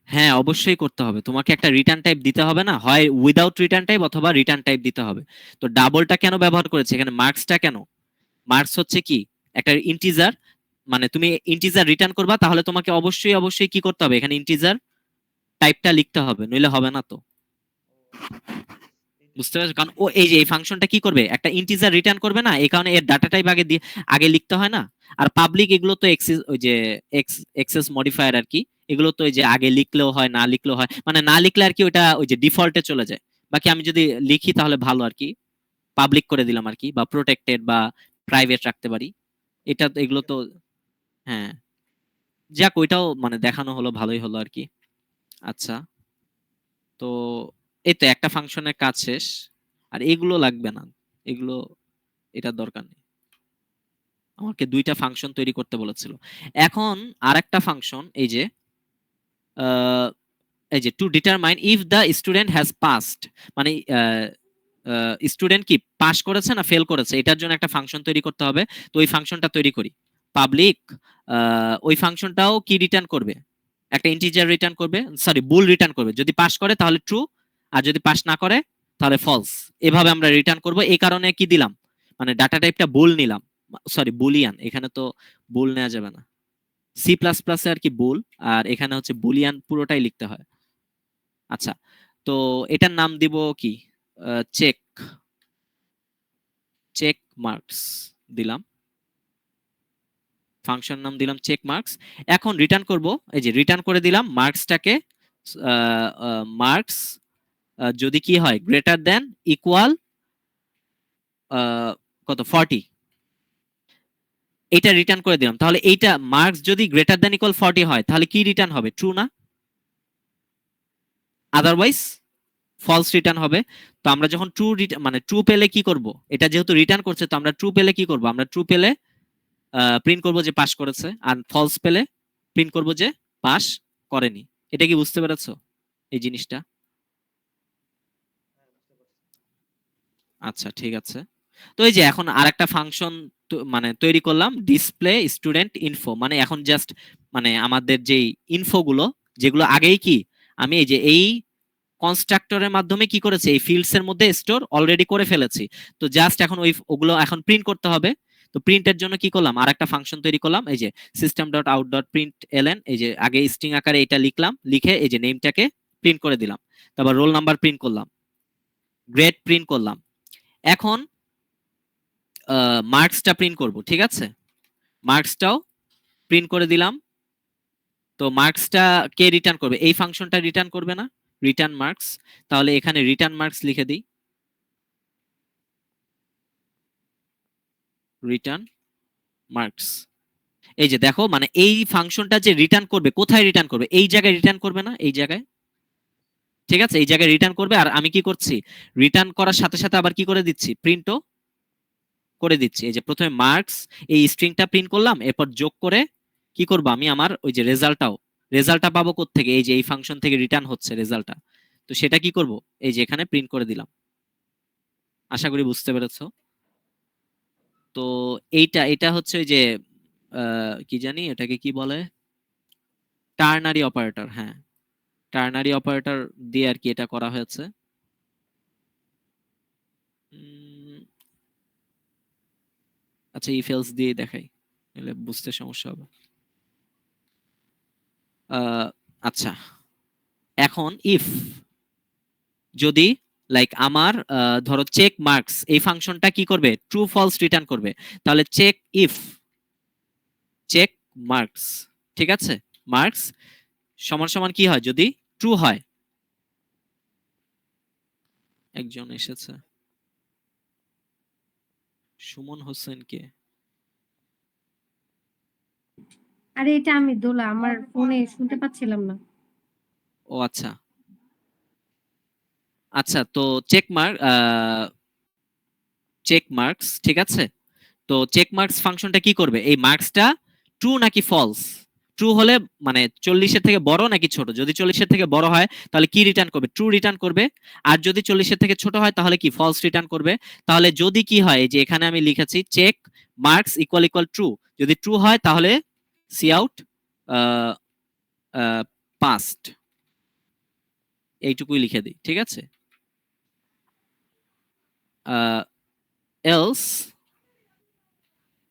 হ্যাঁ অবশ্যই করতে হবে, তোমাকে একটা রিটার্ন টাইপ দিতে হবে না, হয় উইদাউট রিটার্ন টাইপ অথবা রিটার্ন টাইপ দিতে হবে। তো ডাবলটা কেন ব্যবহার করেছে এখানে, মার্কসটা কেন, মার্কস হচ্ছে কি একটা ইন্টিজার, মানে তুমি ইন্টিজার রিটার্ন করবা, তাহলে তোমাকে অবশ্যই অবশ্যই কি করতে হবে, এখানে ইন্টিজার টাইপটা লিখতে হবে, নইলে হবে না। তো এইটা বুঝতে কি পারছো, কারণ মানে ও এই যে এই ফাংশনটা কি করবে, একটা ইন্টিজার রিটার্ন করবে না, এই কারণে এর ডাটা টাইপ আগে দিয়ে আগে লিখতে হয় না। আর পাবলিক এগুলো তো এক্সেস, ওই যে এক্সেস মডিফায়ার আর কি, এগুলো তো ওই যে আগে লিখলেও হয় না লিখলেও হয়, মানে না লিখলে আর কি ওটা ওই যে ডিফল্টে চলে যায়। বাকি আমি যদি লিখি তাহলে ভালো আর কি, পাবলিক করে দিলাম আর কি, বা প্রোটেক্টেড বা প্রাইভেট রাখতে পারি। এটা তো ঠিক এগুলো তো, আছে। হ্যাঁ যাক ওইটাও মানে দেখানো হলো, ভালোই হলো আর কি। আচ্ছা, তো এই তো একটা ফাংশনের কাজ শেষ, আর এগুলো লাগবে না, এগুলো এটার দরকার নেই। আমাকে 2টা ফাংশন তৈরি করতে বলেছিল। এখন আরেকটা ফাংশন, এই যে আহ, এই যে to determine if the student has passed, মানে স্টুডেন্ট কি পাস করেছে না ফেল করেছে, এটার জন্য একটা ফাংশন তৈরি করতে হবে। তো ওই ফাংশনটা তৈরি করি, পাবলিক। ওই ফাংশনটাও কি রিটার্ন করবে, একটা ইন্টিজার রিটার্ন করবে, সরি বুল রিটার্ন করবে, যদি পাস করে তাহলে ট্রু, আর যদি পাস না করে তাহলে ফলস। এভাবে আমরা রিটার্ন করব, এই কারণে কি দিলাম, মানে ডাটা টাইপটা বুল নিলাম, সরি বুলিয়ান, এখানে তো বুল নেওয়া যাবে না, সি প্লাস প্লাসে আর কি বুল, আর এখানে হচ্ছে বুলিয়ান পুরোটাই লিখতে হয়। আচ্ছা, তো এটার নাম দিব কি, চেক, চেক মার্কস দিলাম, ফাংশন নাম দিলাম চেক মার্কস। এখন রিটার্ন করব, এই যে রিটার্ন করে দিলাম মার্কসটাকে, মার্কস যদি কি হয় গ্রেটার দেন ইকুয়াল কত 40, এটা রিটার্ন করে দিলাম। তাহলে এইটা মার্কস যদি গ্রেটার দেন ইকুয়াল 40 হয় তাহলে কি রিটার্ন হবে, ট্রু না? আদারওয়াইজ ফলস রিটার্ন হবে। তো আমরা যখন ট্রু মানে ট্রু পেলে কি করব, এটা যেহেতু রিটার্ন করছে তো আমরা ট্রু পেলে কি করব, আমরা ট্রু পেলে প্রিন্ট করব যে পাস করেছে, আর ফলস পেলে প্রিন্ট করব যে পাস করেনি। এটা কি বুঝতে পেরেছো এই জিনিসটা? হ্যাঁ বুঝতে পারছি। আচ্ছা ঠিক আছে। তো এই যে এখন আরেকটা ফাংশন মানে তৈরি করলাম, ডিসপ্লে স্টুডেন্ট ইনফো, মানে এখন জাস্ট মানে আমাদের যেই ইনফো গুলো যেগুলো আগেই কি আমি এই যে এই কনস্ট্রাক্টরের মাধ্যমে কি করেছি এই ফিল্ডস এর মধ্যে স্টোর অলরেডি করে ফেলেছি। তো জাস্ট এখন ওগুলো এখন প্রিন্ট করতে হবে। তো প্রিন্টের জন্য কি করলাম, আর একটা ফাংশন তৈরি করলাম, এই যে system dot out dot print LN, এই যে আগে স্ট্রিং আকারে এটা লিখলাম, লিখে এই যে নেমটাকে প্রিন্ট করে দিলাম, তারপর রোল নাম্বার প্রিন্ট করলাম, গ্রেড প্রিন্ট করলাম। এখন মার্কসটা প্রিন্ট করব, ঠিক আছে, মার্কসটাও প্রিন্ট করে দিলাম। তো মার্কসটা কে রিটার্ন করবে, এই ফাংশনটা রিটার্ন করবে না, রিটার্ন মার্কস। তাহলে এখানে রিটার্ন মার্কস লিখে দিই, রিটার্ন মার্কস। এই যে দেখো মানে এই ফাংশনটা যে রিটার্ন করবে, কোথায় রিটার্ন করবে, এই জায়গায় রিটার্ন করবে না, এই জায়গায়, ঠিক আছে, এই জায়গায় রিটার্ন করবে। আর আমি কি করছি, রিটার্ন করার সাথে সাথে আবার কি করে দিচ্ছি, প্রিন্টও করে দিচ্ছি। এই যে প্রথমে মার্কস এই স্ট্রিংটা প্রিন্ট করলাম, এরপর যোগ করে কি করব আমি আমার ওই যে রেজাল্টটা পাবো কোত্থেকে, এই যে এই ফাংশন থেকে রিটার্ন হচ্ছে রেজাল্টটা, তো সেটা কি করব, এই যে এখানে প্রিন্ট করে দিলাম। আশা করি বুঝতে পেরেছো। তো এটা হচ্ছে ওই যে কি জানি এটাকে কি বলে, টার্নারি অপারেটর, হ্যাঁ টার্নারি অপারেটর দিয়ে আর কি এটা করা হয়েছে। আচ্ছা ইফ এলস দিয়ে দেখাই, তাহলে বুঝতে সমস্যা হবে। আচ্ছা এখন ইফ যদি লাইক আমার ধরো চেক মার্কস এই ফাংশনটা কি করবে, ট্রু ফলস রিটার্ন করবে, তাহলে চেক ইফ চেক মার্কস, ঠিক আছে, মার্কস সমান সমান কি হয় যদি ট্রু হয়। একজন এসেছে, সুমন হোসেন কে? আরে এটা আমি দোলা, আমার ফোনে শুনতে পাচ্ছিলাম না। ও আচ্ছা আচ্ছা, তো চেক মার্কস ঠিক আছে। তো চেক মার্কস ফাংশনটা কি করবে, এই মার্কসটা ট্রু নাকি ফলস, ট্রু হলে মানে 40-এর থেকে বড় নাকি ছোট, যদি 40-এর থেকে বড় হয় তাহলে কি রিটার্ন করবে, ট্রু রিটার্ন করবে। আর যদি 40-এর থেকে ছোট হয় তাহলে কি ফলস রিটার্ন করবে। তাহলে যদি কি হয়, এই যে এখানে আমি লিখেছি check marks equal equal true, যদি ট্রু হয় তাহলে সি আউট পাস্ট, এইটুকুই লিখে দিই, ঠিক আছে। এলস,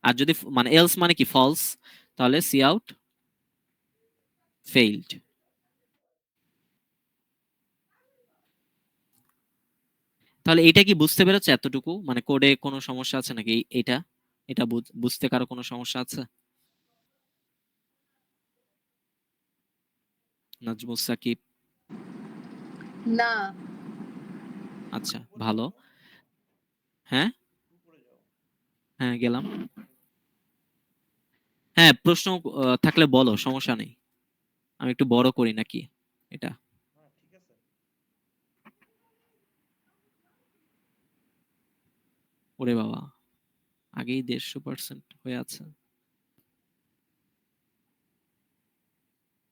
আর যদি মানে এলস মানে কি ফলস, তাহলে সি আউট ফেইলড। তাহলে এটা কি বুঝতে পেরেছো এতটুকু, মানে কোডে কোনো সমস্যা আছে নাকি, এটা এটা বুঝতে কারো কোনো সমস্যা আছে? নাজমুস সাকিব, না। আচ্ছা উপরে ভালো। যাও, হ্যাঁ উপরে যাও। হ্যাঁ গেলাম। হ্যাঁ প্রশ্ন থাকলে বলো, সমস্যা নেই, আমি একটু বড় করি নাকি এটা। হ্যাঁ ঠিক আছে। ওরে বাবা, আগেই 150% হয়ে আছে,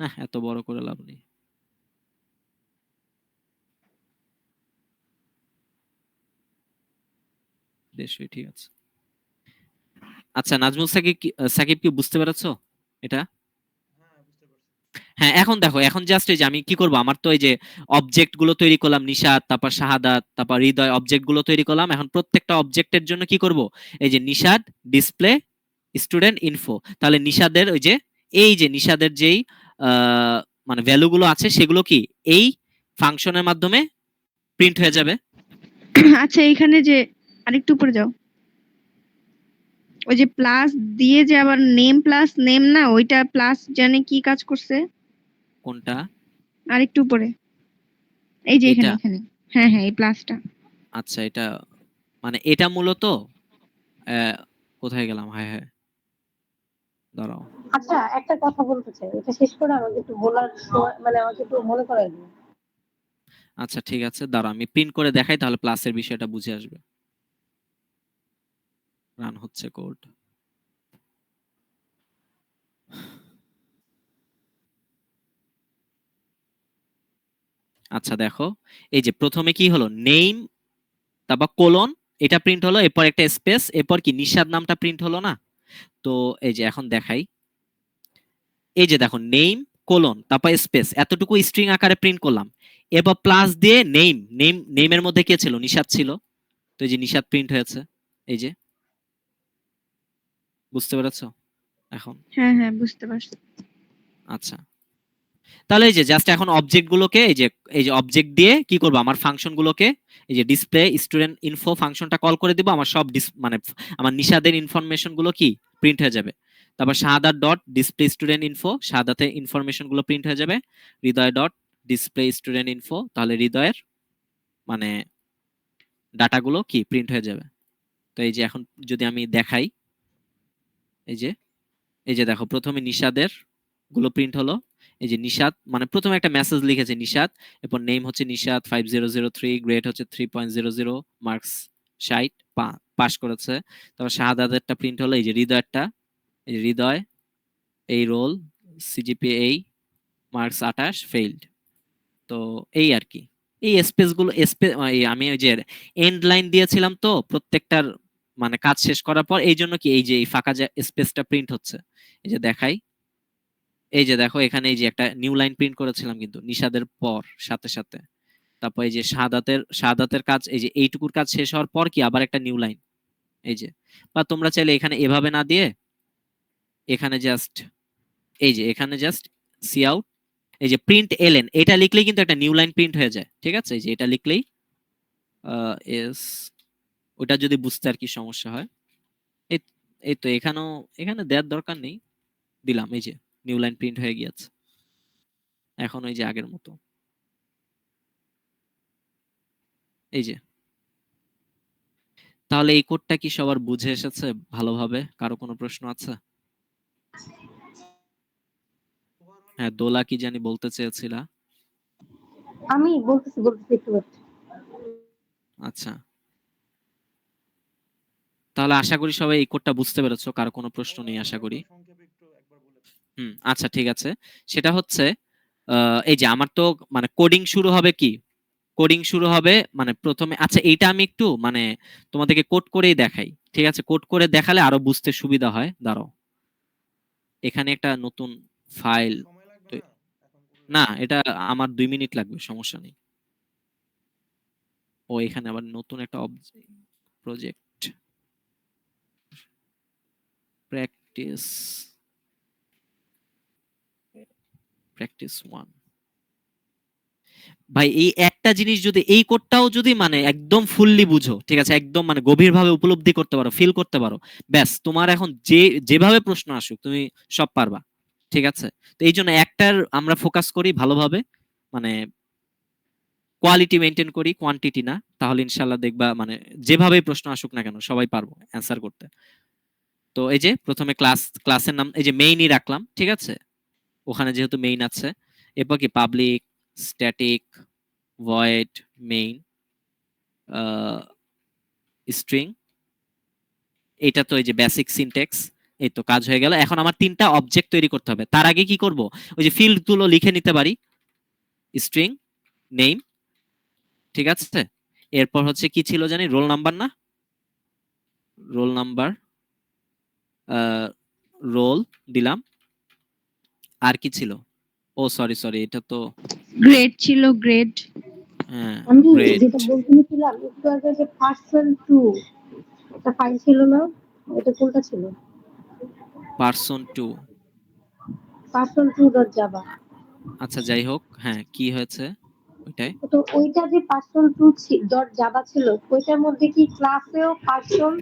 হ্যাঁ এত বড় করে লাভ নেই। ঠিক আছে। আচ্ছা নাজমুল সাকিব সাকিব কি বুঝতে পেরেছো এটা? হ্যাঁ বুঝতে পারছি। হ্যাঁ এখন দেখো, এখন জাস্ট এই যে আমি কি করব, আমার তো এই যে অবজেক্ট গুলো তৈরি করলাম, নিশাত তারপর শাহাদাত তারপর হৃদয়, অবজেক্ট গুলো তৈরি করলাম। এখন প্রত্যেকটা অবজেক্টের জন্য কি করব, এই যে নিশাত ডিসপ্লে স্টুডেন্ট ইনফো, তাহলে নিশাদের ওই যে এই যে নিশাদের যেই মানে ভ্যালুগুলো আছে সেগুলো কি এই ফাংশনের মাধ্যমে প্রিন্ট হয়ে যাবে। আচ্ছা এখানে যে আরেকটু উপরে যাও, ওই যে প্লাস দিয়ে যে আবার নেম প্লাস নেম না, ওইটা প্লাস জানে কি কাজ করছে? কোনটা? আরেকটু উপরে, এই যে এখানে এটা এখানে হ্যাঁ হ্যাঁ, এই প্লাসটা। আচ্ছা, এটা মানে এটা মূলত কোথায় গেলাম? হ্যাঁ হ্যাঁ, দাঁড়াও। আচ্ছা একটা কথা বলতে চাই, এটা শেষ করে আমাকে একটু বলার সময় মানে আমাকে একটু মনে করাই দিন। আচ্ছা ঠিক আছে, দাঁড়াও আমি প্রিন্ট করে দেখাই, তাহলে প্লাসের বিষয়টা বুঝে আসবে। রান হচ্ছে কোড। আচ্ছা দেখো, এই যে প্রথমে কি হলো, নেম, তারপর কোলন, এটা প্রিন্ট হলো, এরপর একটা স্পেস, এরপর কি নিশাদ নামটা প্রিন্ট হলো না? তো এই যে এখন দেখাই, এই যে দেখো নেম কোলন তারপর স্পেস, এতটুকু স্ট্রিং আকারে প্রিন্ট করলাম। এরপর প্লাস দিয়ে নেমের মধ্যে কে ছিল? নিশাদ ছিল। তো এই যে নিশাদ প্রিন্ট হয়েছে, এই যে, বুঝতে পেরেছো এখন? হ্যাঁ হ্যাঁ বুঝতে পারছি। আচ্ছা, তাহলে এই যে জাস্ট এখন অবজেক্ট গুলোকে এই যে অবজেক্ট দিয়ে কি করবো, আমার ফাংশন গুলোকে এই যে ডিসপ্লে স্টুডেন্ট ইনফো ফাংশনটা কল করে দিব, আমার সব মানে আমার নিশাদের ইনফরমেশন গুলো কি প্রিন্ট হয়ে যাবে। তারপর শাহাদাত ডট ডিসপ্লে স্টুডেন্ট ইনফো, শাহাদাতের ইনফরমেশন গুলো প্রিন্ট হয়ে যাবে। হৃদয় ডট ডিসপ্লে স্টুডেন্ট ইনফো, তাহলে হৃদয়ের মানে ডাটাগুলো কি প্রিন্ট হয়ে যাবে। তো এই যে এখন যদি আমি দেখাই, এই যে দেখো প্রথমে নিশাদের গুলো প্রিন্ট হলো। এই যে নিশাদ মানে প্রথমে একটা মেসেজ লিখেছে নিশাদ, এরপর নেম হচ্ছে নিশাদ 5003, গ্রেড হচ্ছে 3.00, মার্কস 60, পাস করেছে। তারপর শাহাদাতেরটা প্রিন্ট হলো, এই যে হৃদয়েরটা, এই যে হৃদয়, এই রোল, সিজিপিএ এই, মার্কস 28, ফেইল্ড। তো এই আর কি, এই স্পেস গুলো আমি ওই যে এন্ড লাইন দিয়েছিলাম তো প্রত্যেকটার মানে কাজ শেষ করার পর, এই জন্য কি এই যে এই ফাঁকা স্পেসটা প্রিন্ট হচ্ছে। এই যে দেখাই, এই যে দেখো এখানে এই যে একটা নিউ লাইন প্রিন্ট করেছিলাম কিন্তু নিশাদের পর সাথে সাথে। তারপর এই যে শাহাদাতের কাজ, এই যে এইটুকুর কাজ শেষ হওয়ার পর কি আবার একটা নিউ লাইন। এই যে, বা তোমরা চাইলে এখানে এভাবে না দিয়ে এখানে জাস্ট এই যে এখানে জাস্ট সি আউট, এই যে প্রিন্ট এলএন এটা লিখলেই কিন্তু একটা নিউ লাইন প্রিন্ট হয়ে যায়। ঠিক আছে, এই যে এটা লিখলেই এস, ওটা যদি বুঝতে আর কি সমস্যা হয়। এই এই তো এখানে দেওয়ার দরকার নেই, দিলাম, এই যে নিউ লাইন প্রিন্ট হয়ে গিয়েছে এখন ওই যে আগের মতো। এই যে, তাহলে এই কোডটা কি সবার বুঝে এসেছে ভালোভাবে? কারো কোনো প্রশ্ন আছে? হ্যাঁ, দোলা কি জানি বলতে চেয়েছিলা। আমি বলতেছি একটু wait। আচ্ছা, তাহলে আশা করি সবাই এই কোডটা বুঝতে পেরেছো, কারো কোনো প্রশ্ন নেই আশা করি। সংক্ষেপে একটু একবার বলে দাও। আচ্ছা ঠিক আছে, সেটা হচ্ছে এই যে আমার তো মানে কোডিং শুরু হবে কি, কোডিং শুরু হবে মানে প্রথমে, আচ্ছা এইটা আমি একটু মানে তোমাদেরকে কোড করেই দেখাই। ঠিক আছে, কোড করে দেখালে আরো বুঝতে সুবিধা হয়। দাঁড়াও, এখানে একটা নতুন ফাইল, সময় লাগবে না এখন করে না দিলে? এটা আমার 2 মিনিট লাগবে, সমস্যা নেই। ও এখানে আবার নতুন একটা প্রজেক্ট, প্র্যাকটিস প্র্যাকটিস 1। ভাই এই একটা জিনিস যদি, এই কোডটাও যদি মানে একদম ফুললি বুঝো, ঠিক আছে, একদম মানে গভীরভাবে উপলব্ধি করতে পারো, ফিল করতে পারো, ব্যাস তোমার এখন যেভাবে প্রশ্ন আসুক তুমি সব পারবা। ঠিক আছে, তো এই জন্য একটার আমরা ফোকাস করি ভালোভাবে, মানে কোয়ালিটি মেনটেন করি, কোয়ান্টিটি না, তাহলে ইনশাল্লাহ দেখবা মানে যেভাবেই প্রশ্ন আসুক না কেন সবাই পারবো অ্যান্সার করতে। তো এই যে প্রথমে ক্লাসের নাম এই যে মেইনই রাখলাম, ঠিক আছে, ওখানে যেহেতু মেইন আছে। এরপর কি public static void main string, এটা তো এই যে বেসিক সিনট্যাক্স। এই তো কাজ হয়ে গেল। এখন আমার 3টা অবজেক্ট তৈরি করতে হবে। তার আগে কি করব, ওই যে ফিল্ড গুলো লিখে নিতে পারি, স্ট্রিং নেম, ঠিক আছে, এরপর হচ্ছে কি ছিল জানি, রোল নাম্বার, না রোল নাম্বার, রোল দিলাম। আর কি ছিল, ও সরি সরি, এটা তো গ্রেড ছিল, গ্রেড। হ্যাঁ আমি গ্রেড, যেটা বলতে নিছিলাম একটু আগে যে person2 একটা ফাইল ছিল না, এটা কোনটা ছিল? Person 2, person2.java। আচ্ছা যাই হোক, হ্যাঁ কি হয়েছে ওইটাই? তো ওইটা যে person2.java ছিল ওইটার মধ্যে কি ক্লাসেও পার্সন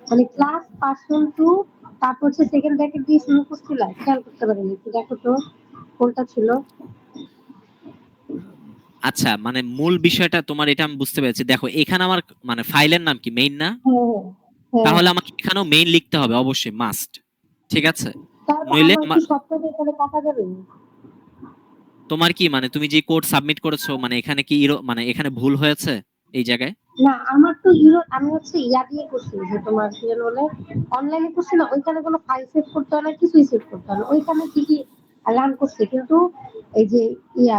মানে ক্লাস person2 তারপর হচ্ছে সেকেন্ড ব্র্যাকেট দিয়ে শুরু করছিল, খেয়াল করতে পারিনি, একটু দেখো তো কোনটা ছিল। আচ্ছা মানে মূল বিষয়টা তোমার এটা আমি বুঝতে পেরেছি। দেখো এখানে আমার মানে ফাইলের নাম কি মেইন না? হ্যাঁ হ্যাঁ। তাহলে আমাকে এখানেও মেইন লিখতে হবে অবশ্যই, মাস্ট। ঠিক আছে, তাহলে নইলে আমার কি সবটাকে এখানে কাটা যাবে? তোমার কি মানে তুমি যে কোড সাবমিট করেছো মানে এখানে কি মানে এখানে ভুল হয়েছে এই জায়গায়? না আমার তো আমি হচ্ছে ইয়া দিয়ে করছি, যে তোমার কি যেন বলে অনলাইনে করছি না, ওইখানে কোনো ফাইল সেভ করতে হয় না, কিছুই সেভ করতে হয় না, ওইখানে ঠিকই রান করছে, কিন্তু এই যে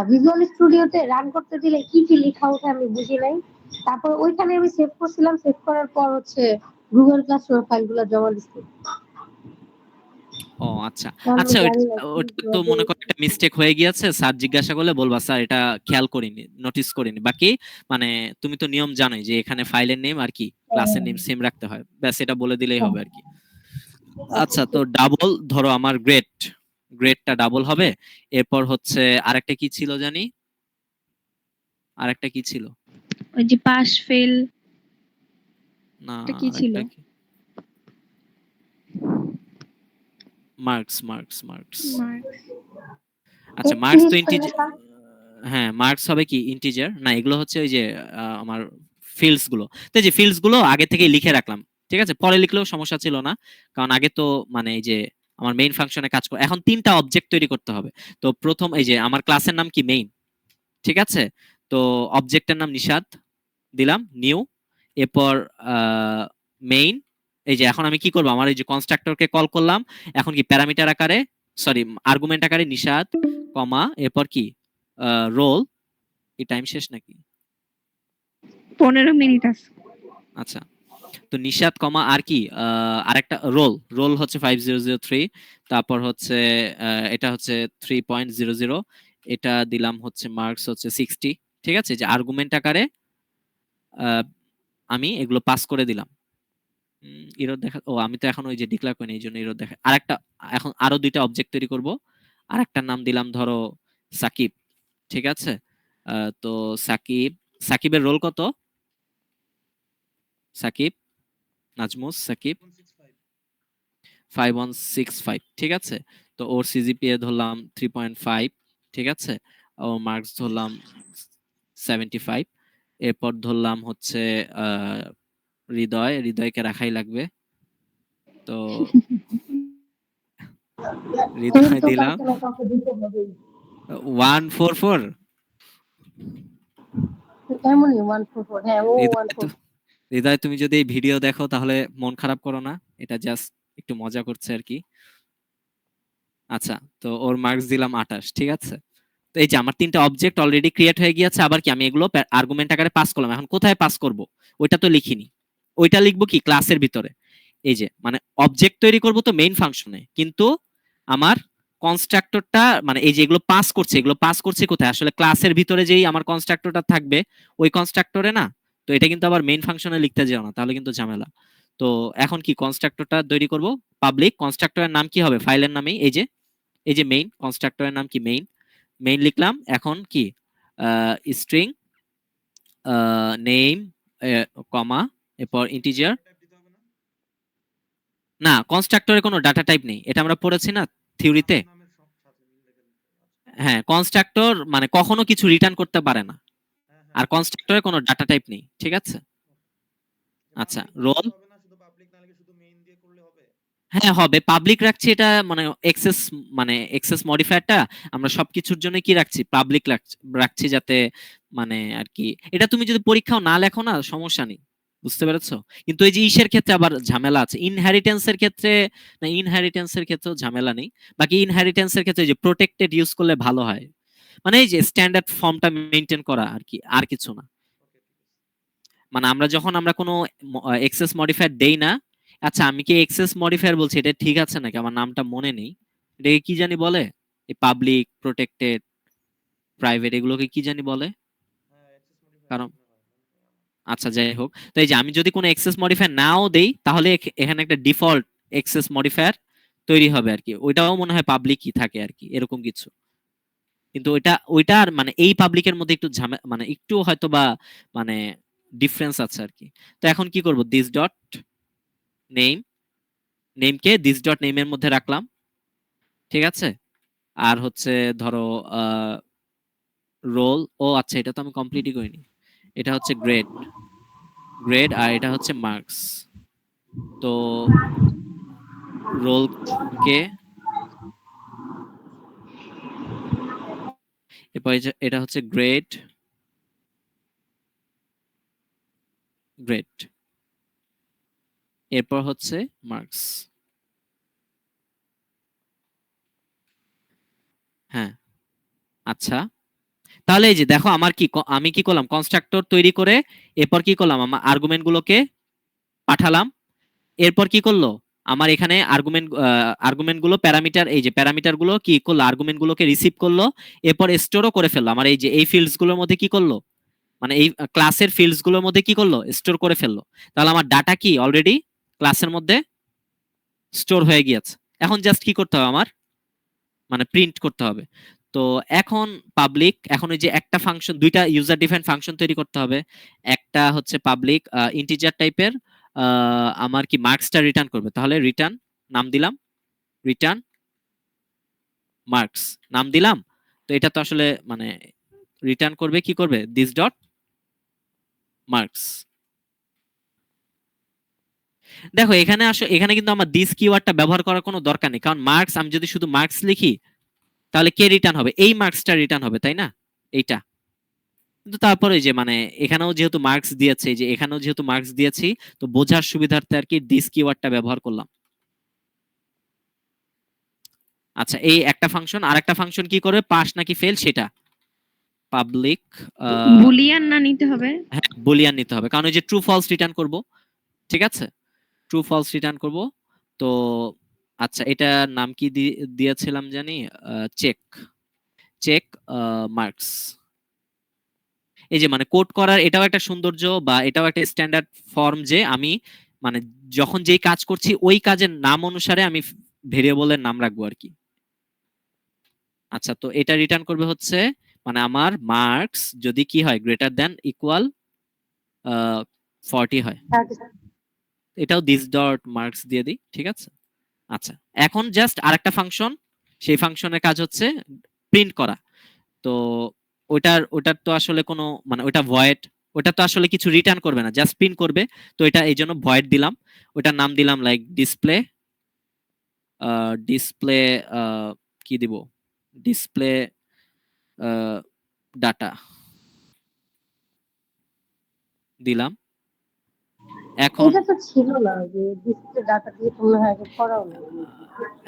ভিজুয়াল স্টুডিওতে রান করতে দিলে কি কি লেখা ওঠে আমি বুঝি নাই। তারপর ওইখানে আমি সেভ করছিলাম, সেভ করার পর হচ্ছে গুগল ক্লাসরুম ফাইলগুলো জমা দিচ্ছি। ও আচ্ছা আমি আচ্ছা, জানি না ওটা তো মনে করো একটা মিস্টেক হয়ে গিয়েছে, স্যার জিজ্ঞাসা করলে বলবা স্যার এটা খেয়াল করিনি, নোটিস করিনি। বাকি মানে তুমি তো নিয়ম জানোই যে এখানে ফাইলের নেম আর কি ক্লাসের নেম সেম রাখতে হয়, ব্যাস এটা বলে দিলেই হবে আর কি। আচ্ছা তো ডাবল ধরো আমার গ্রেডটা ডাবল হবে। এরপর হচ্ছে আরেকটা কি ছিল জানি, আরেকটা কি ছিল? ওই যে পাস ফেল না কি ছিল? আরেকটা কি, মার্কস। আচ্ছা মার্কস তো 31 টা ইন্টিজার, লেখা। হ্যাঁ মার্কস হবে কি ইন্টিজার না, এগুলো হচ্ছে ওই যে আমার ফিল্ডস গুলো। তো এই যে ফিল্ডস গুলো আগে থেকে লিখে রাখলাম, ঠিক আছে, পরে লিখলেও সমস্যা ছিল না, কারণ আগে তো মানে এই যে আমার মেইন ফাংশনে কাজ করে। এখন তিনটা অবজেক্ট তৈরি করতে হবে। তো প্রথম এই যে আমার ক্লাসের নাম কি মেইন, ঠিক আছে, তো অবজেক্টের নাম নিশাদ দিলাম নিউ। এরপর মেইন, এই যে এখন আমি কি করবো, আমার এই যে কনস্ট্রাক্টরকে কল করলাম, এখন কি প্যারামিটার আকারে, সরি আর্গুমেন্ট আকারে নিশাদ কমা এরপর কি রোল। কি টাইম শেষ নাকি? 15 মিনিট আছে। আচ্ছা তো নিশাদ কমা আর কি আরেকটা রোল হচ্ছে 5003, তারপর হচ্ছে এটা হচ্ছে 3.00, এটা দিলাম হচ্ছে মার্কস হচ্ছে 60। ঠিক আছে, যে আর্গুমেন্ট আকারে আহ, আমি এগুলো পাস করে দিলাম। এরর দেখা, ও আমি তো এখন ওই যে ডিক্লেয়ার করিনি এই জন্য এরর দেখা। আরেকটা এখন আরো দুইটা অবজেক্ট তৈরি করব। আরেকটার নাম দিলাম ধরো সাকিব। ঠিক আছে, তো সাকিবের রোল কত? সাকিব, নাজমুস সাকিব 165। 5165। ঠিক আছে, তো ওর সিজিপিএ ধরলাম 3.5। ঠিক আছে, ও মার্কস ধরলাম 75। এরপর ধরলাম হচ্ছে হৃদয়কে রাখাই লাগবে, তো তুমি হৃদয় তো দিলাম কাউকে না কাউকে দিতে হবে। 144। এমনই 144, হ্যাঁ ও হৃদয় 144। হৃদয় তুমি যদি এই ভিডিও দেখো তাহলে মন খারাপ করো না, এটা জাস্ট একটু মজা করছে আর কি। আচ্ছা তো ওর মার্কস দিলাম 28। ঠিক আছে, তো এই যে আমার তিনটা অবজেক্ট অলরেডি ক্রিয়েট হয়ে গিয়েছে, আবার কি আমি এগুলো আর্গুমেন্ট আকারে পাস করলাম। এখন কোথায় পাস করব ওইটা তো লিখিনি, ওইটা লিখবো কি ক্লাসের ভিতরে। এই যে মানে অবজেক্ট তৈরি করব তো মেইন ফাংশনে, কিন্তু আমার কনস্ট্রাক্টরটা মানে এই যে এগুলো পাস করছে কোথায়, আসলে ক্লাসের ভিতরে যেই আমার কনস্ট্রাক্টরটা থাকবে ওই কনস্ট্রাক্টরে না। তো এটা কিন্তু আবার মেইন ফাংশনে লিখতে যাও না, তাহলে কিন্তু ঝামেলা। তো এখন কি কনস্ট্রাক্টরটা তৈরি করব, পাবলিক কনস্ট্রাক্টরের নাম কি হবে ফাইলের নামেই, এই যে মেইন কনস্ট্রাক্টরের নাম কি মেইন লিখলাম। এখন কি স্ট্রিং নেম কমা এরপর ইন্টিজার। টাইপ দিতে হবে না? না কনস্ট্রাক্টরে কোনো ডাটা টাইপ নেই, এটা আমরা পড়েছি না থিওরিতে। ক্লাসের নামের সাথে মিল রেখে দিতে হবে। আচ্ছা। হ্যাঁ কনস্ট্রাক্টর মানে কখনো কিছু রিটার্ন করতে পারে না, হ্যাঁ আর হ্যাঁ। কনস্ট্রাক্টরে কোনো ডাটা টাইপ নেই। ঠিক আছে, আচ্ছা পাবলিক রোল, লিখতে হবে না, শুধু পাবলিক না লিখে শুধু মেইন দিয়ে করলে হবে? হ্যাঁ হবে পাবলিক রাখছি, এটা মানে এক্সেস মডিফায়ারটা আমরা সবকিছুর জন্য কি রাখছি পাবলিক রাখছি, যাতে মানে আর কি এটা তুমি যদি পরীক্ষাও না লেখো না সমস্যা নেই, বুঝতে পেরেছো। কিন্তু এই যে ইসের ক্ষেত্রে আবার ঝামেলা আছে, ইনহেরিটেন্সের ক্ষেত্রে না, ইনহেরিটেন্সের ক্ষেত্রেও ঝামেলা নেই। বাকি ইনহেরিটেন্সের ক্ষেত্রে যে প্রোটেক্টেড ইউজ করলে ভালো হয়, মানে এই যে স্ট্যান্ডার্ড ফর্মটা মেনটেন করা আর কি, আর কিছু না। ওকে ঠিক আছে। মানে আমরা কোনো এক্সেস মডিফায়ার দেই না। আচ্ছা আমি কি এক্সেস মডিফায়ার বলছি, এটা ঠিক আছে নাকি, আমার নামটা মনে নেই, এটাকে কি জানি বলে, এই পাবলিক প্রোটেক্টেড প্রাইভেট এগুলোকে কি জানি বলে। হ্যাঁ অ্যাক্সেস মডিফায়ার কারণ মনে হয় মনে হয় আমার। আচ্ছা যাই হোক, তো এই যে আমি যদি কোনো এক্সেস মডিফায়ার নাও দেই তাহলে এখানে একটা ডিফল্ট এক্সেস মডিফায়ার তৈরি হবে আর কি, ওইটাও মনে হয় পাবলিক কি থাকে আর কি, এরকম কিছু। কিন্তু ওইটার মানে এই পাবলিকের মধ্যে একটু মানে একটু হয়তো বা মানে ডিফারেন্স আছে আর কি। তো এখন কি করব, দিস ডট নেম, নেমকে দিস ডট নেমের মধ্যে রাখলাম, ঠিক আছে। আর হচ্ছে ধরো রোল, ও আচ্ছা এটা তো আমি কমপ্লিটই করিনি, এটা হচ্ছে গ্রেড, গ্রেড আর এটা হচ্ছে মার্কস। তো রোল কে, এরপর এটা হচ্ছে গ্রেড, গ্রেড, এরপর হচ্ছে মার্কস। হ্যাঁ আচ্ছা, তাহলে এই যে দেখো আমার কি, আমি কি করলাম, কনস্ট্রাক্টর তৈরি করে এরপর কি করলাম, আমার আর্গুমেন্ট গুলোকে পাঠালাম। এরপর কি করলো, আমার এখানে আর্গুমেন্ট গুলো প্যারামিটার, এই যে প্যারামিটার গুলো কি করলো, আর্গুমেন্ট গুলোকে রিসিভ করলো, এরপর স্টোরও করে ফেললো। আমার এই যে এই ফিল্ডস গুলোর মধ্যে কি করলো, মানে এই ক্লাসের ফিল্ডস গুলোর মধ্যে কি করলো, স্টোর করে ফেললো। তাহলে আমার ডাটা কি অলরেডি ক্লাসের মধ্যে স্টোর হয়ে গিয়েছে। এখন জাস্ট কি করতে হবে, আমার মানে প্রিন্ট করতে হবে। তো এখন পাবলিক, এখন ওই যে একটা ফাংশন, দুইটা ইউজার ডিফাইন ফাংশন তৈরি করতে হবে। একটা হচ্ছে পাবলিক ইন্টিজার টাইপের, আমার কি মার্কসটা রিটার্ন করবে, তাহলে রিটার্ন নাম দিলাম, রিটার্ন মার্কস নাম দিলাম। তো এটা তো আসলে মানে রিটার্ন করবে, কি করবে, দিস ডট মার্কস। দেখো এখানে এখানে কিন্তু আমার দিস কিওয়ার্ডটা ব্যবহার করার কোনো দরকার নেই, কারণ মার্কস, আমি যদি শুধু মার্কস লিখি তাহলে কে রিটার্ন হবে, এই মার্কসটা রিটার্ন হবে, তাই না, এইটা। কিন্তু তারপরে যে মানে এখানেও যেহেতু মার্কস দিয়েছে, যে এখানেও যেহেতু মার্কস দিয়েছি, তো বোঝার সুবিধার্থে আর কি দিস কিওয়ার্ডটা ব্যবহার করলাম। আচ্ছা, এই একটা ফাংশন, আর একটা ফাংশন কি করবে, পাস নাকি ফেল সেটা, পাবলিক বুলিয়ান না নিতে হবে? হ্যাঁ বুলিয়ান নিতে হবে, কারণ ওই যে ট্রু ফলস রিটার্ন করব, ঠিক আছে, ট্রু ফলস রিটার্ন করব। তো আচ্ছা, এটার নাম কি দিয়েছিলাম জানি, চেক, চেক মার্কস। এই যে মানে কোড করার এটাও একটা সৌন্দর্য, বা এটাও একটা স্ট্যান্ডার্ড ফর্ম, যে আমি মানে যখন যেই কাজ করছি ওই কাজের নাম অনুসারে আমি ভেরিয়েবলের নাম রাখবো আর কি। আচ্ছা, তো এটা রিটার্ন করবে হচ্ছে মানে আমার মার্কস যদি কি হয়, গ্রেটার দ্যান ইকুয়াল 40 হয়, এটাও দিস ডট মার্কস দিয়ে দিই, ঠিক আছে। আচ্ছা, এখন জাস্ট আরেকটা ফাংশন, সেই ফাংশনের কাজ হচ্ছে প্রিন্ট করা। তো ওটার তো আসলে কোনো মানে ওটা ভয়েড, ওটা তো আসলে কিছু রিটার্ন করবে না, জাস্ট প্রিন্ট করবে। তো এটা এই জন্য ভয়েড দিলাম, ওটার নাম দিলাম লাইক ডিসপ্লে, ডিসপ্লে কি দিব, ডিসপ্লে ডাটা দিলাম। এখন এটা তো ছিল না যে ডিসপ্লে ডাটা দিয়ে তোমরা আগে করাও না।